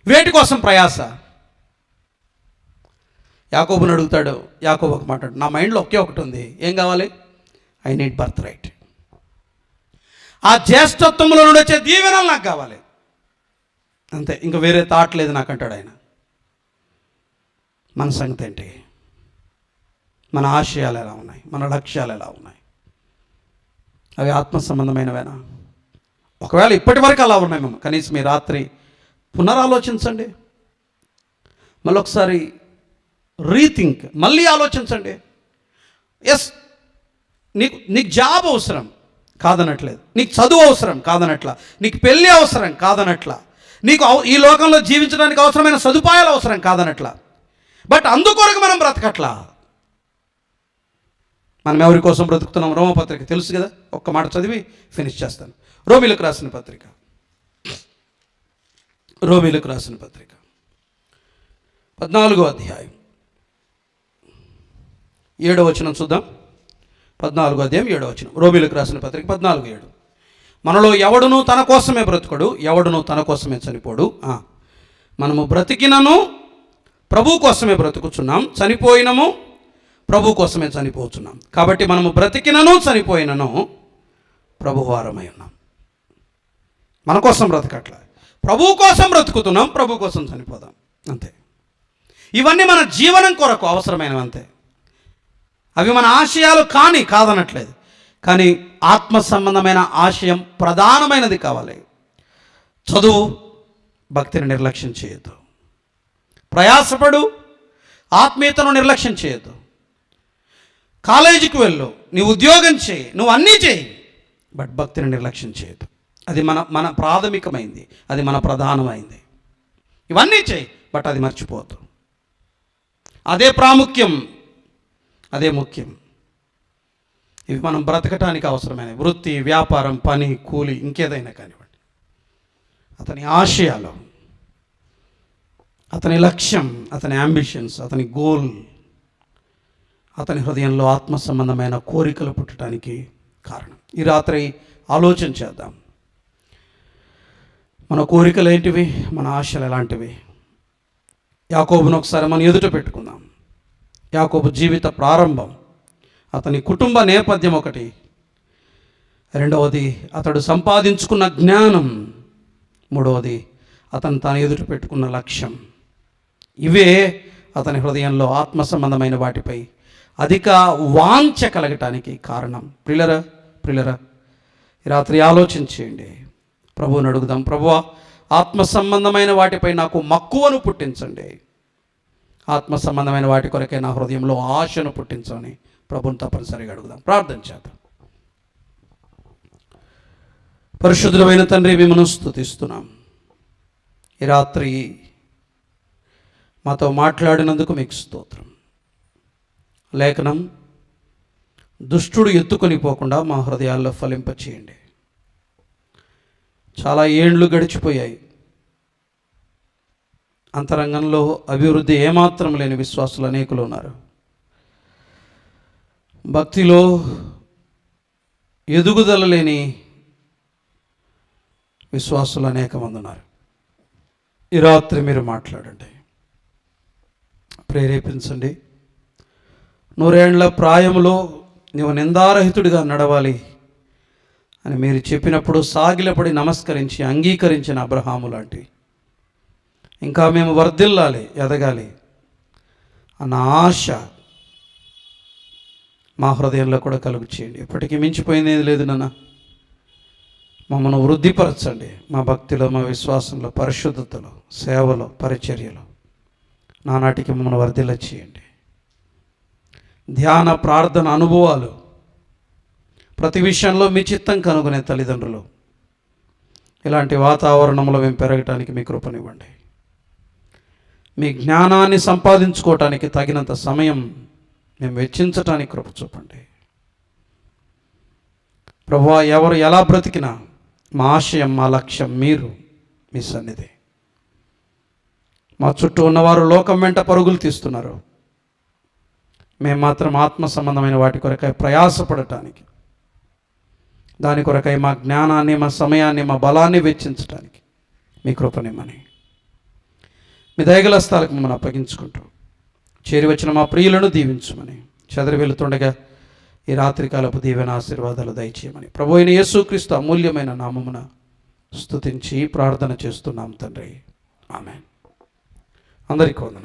వేటి కోసం ప్రయాస? యాకోబుని అడుగుతాడు. యాకోబు ఒక మాట, నా మైండ్లో ఒకే ఒకటి ఉంది, ఏం కావాలి? I need birth right. ఆ జ్యేష్ఠత్వంలో నుండి వచ్చే దీవెనలు నాకు కావాలి, అంతే. ఇంకా వేరే థాట్ లేదు నాకు అంటాడు ఆయన. మన సంగతి ఏంటి? మన ఆశయాలు ఎలా ఉన్నాయి? మన లక్ష్యాలు ఎలా ఉన్నాయి? అవి ఆత్మ సంబంధమైనవేనా? ఒకవేళ ఇప్పటి వరకు అలా ఉన్నాయి మేము, కనీసం మీ రాత్రి పునరాలోచించండి, మళ్ళీ ఒకసారి రీథింక్, మళ్ళీ ఆలోచించండి. ఎస్, నీకు జాబ్ అవసరం కాదనట్లేదు, నీకు చదువు అవసరం కాదనట్లా, నీకు పెళ్ళి అవసరం కాదనట్లా, నీకు ఈ లోకంలో జీవించడానికి అవసరమైన సదుపాయాలు అవసరం కాదనట్లా. బట్ అందుకొరకు మనం బ్రతకట్లా. మనం ఎవరి కోసం బ్రతుకుతున్నాం? రోమపత్రిక తెలుసు కదా, ఒక్క మాట చదివి ఫినిష్ చేస్తాను. రోమీలకు రాసిన పత్రిక 14వ అధ్యాయం 7వ వచనం చూద్దాం. 14వ అధ్యాయం 7వ వచనం. రోమీలకు రాసిన పత్రిక 14:7. మనలో ఎవడును తన కోసమే బ్రతుకడు, ఎవడును తన కోసమే చనిపోడు. మనము బ్రతికినను ప్రభు కోసమే బ్రతుకుచున్నాం, చనిపోయినము ప్రభు కోసమే చనిపోతున్నాం. కాబట్టి మనము బ్రతికినను చనిపోయినను ప్రభువారమై ఉన్నాం. మన కోసం బ్రతకట్లా, ప్రభు కోసం బ్రతుకుతున్నాం, ప్రభు కోసం చనిపోదాం, అంతే. ఇవన్నీ మన జీవనం కొరకు అవసరమైనవి, అంతే. అవి మన ఆశయాలు కాదనట్లేదు, కానీ ఆత్మ సంబంధమైన ఆశయం ప్రధానమైనది కావాలి. చదువు, భక్తిని నిర్లక్ష్యం చేయొద్దు. ప్రయాసపడు, ఆత్మీయతను నిర్లక్ష్యం చేయొద్దు. కాలేజీకి వెళ్ళు, నీ ఉద్యోగం చేయి, నువ్వు అన్నీ చేయి, బట్ భక్తిని నిర్లక్ష్యం చేయొద్దు. అది మన ప్రాథమికమైంది, అది మన ప్రధానమైంది. ఇవన్నీ చేయి, బట్ అది మర్చిపోవద్దు. అదే ప్రాముఖ్యం, అదే ముఖ్యం. ఇవి మనం బ్రతకటానికి అవసరమైన వృత్తి, వ్యాపారం, పని, కూలి, ఇంకేదైనా కానివ్వండి. అతని ఆశయాలు, అతని లక్ష్యం, అతని అంబిషన్స్, అతని గోల్, అతని హృదయంలో ఆత్మ సంబంధమైన కోరికలు పుట్టడానికి కారణం. ఈ రాత్రి ఆలోచన చేద్దాం. మన కోరికలు ఏంటివి? మన ఆశలు ఎలాంటివి? యాకోబును ఒకసారి మనం ఎదుట పెట్టుకుందాం. యాకోబు జీవిత ప్రారంభం, అతని కుటుంబ నేపథ్యం ఒకటి, రెండవది అతడు సంపాదించుకున్న జ్ఞానం, మూడవది అతను తాను ఎదుట పెట్టుకున్న లక్ష్యం. ఇవే అతని హృదయంలో ఆత్మ సంబంధమైన వాటిపై అధిక వాంఛ కలగటానికి కారణం. ప్రియులరా ఈ రాత్రి ఆలోచించేయండి. ప్రభువుని అడుగుదాం, ప్రభువా ఆత్మ సంబంధమైన వాటిపై నాకు మక్కువను పుట్టించండి, ఆత్మ సంబంధమైన వాటి కొరకే నా హృదయంలో ఆశను పుట్టించని ప్రభువుని తప్పనిసరిగా అడుగుదాం. ప్రార్థన చేద్దాం. పరిశుద్ధుడైన తండ్రి, మిమ్మల్ని స్తుతిస్తున్నాం. ఈ రాత్రి మాతో మాట్లాడినందుకు మీకు స్తోత్రం. లేఖనం దుష్టుడు ఎత్తుకొని పోకుండా మా హృదయాల్లో ఫలింపచేయండి. చాలా ఏండ్లు గడిచిపోయాయి. అంతరంగంలో అభివృద్ధి ఏమాత్రం లేని విశ్వాసులు అనేకులు ఉన్నారు. భక్తిలో ఎదుగుదల లేని విశ్వాసులు అనేక మంది ఉన్నారు. ఈ రాత్రి మీరు మాట్లాడండి, ప్రేరేపించండి. 100 ఏళ్ల ప్రాయములో నీవు నిందారహితుడిగా నడవాలి అని మీరు చెప్పినప్పుడు సాగిలపడి నమస్కరించి అంగీకరించిన అబ్రహాము లాంటి ఇంకా మేము వర్ధిల్లాలి, ఎదగాలి అన్న ఆశ మా హృదయంలో కూడా కలుగు చేయండి. ఇప్పటికీ మించిపోయింది ఏది లేదు నాన్న. మమ్మల్ని వృద్ధిపరచండి. మా భక్తిలో, మా విశ్వాసంలో, పరిశుద్ధతలో, సేవలో, పరిచర్యలో నానాటికి మమ్మల్ని వర్ధిల్ల చేయండి. ధ్యాన ప్రార్థన అనుభవాలు, ప్రతి విషయంలో మీ చిత్తం కనుగొనే తల్లిదండ్రులు, ఇలాంటి వాతావరణంలో మేము పెరగటానికి మీ కృపనివ్వండి. మీ జ్ఞానాన్ని సంపాదించుకోవటానికి తగినంత సమయం మేము వెచ్చించటానికి కృప చూపండి. ప్రభువా, ఎవరు ఎలా బ్రతికినా మా ఆశయం, మా లక్ష్యం మీరు, మీ సన్నిధి. మా చుట్టూ ఉన్నవారు లోకం వెంట పరుగులు తీస్తున్నారు. మేము మాత్రం ఆత్మ సంబంధమైన వాటి కొరకై ప్రయాసపడటానికి, దాని కొరకై మా జ్ఞానాన్ని, మా సమయాన్ని, మా బలాన్ని వెచ్చించడానికి మీ కృపనిమ్మని మీ దయగల స్థలకు మమ్మల్ని అప్పగించుకుంటూ చేరి వచ్చిన మా ప్రియులను దీవించమని, చెదరి వెళుతుండగా ఈ రాత్రికాలపు దీవెన ఆశీర్వాదాలు దయచేయమని ప్రభువైన యేసుక్రీస్తు అమూల్యమైన నామమున స్తుతించి ప్రార్థన చేస్తున్నాం తండ్రి. ఆమేన్. అందరికీ వందనాలు.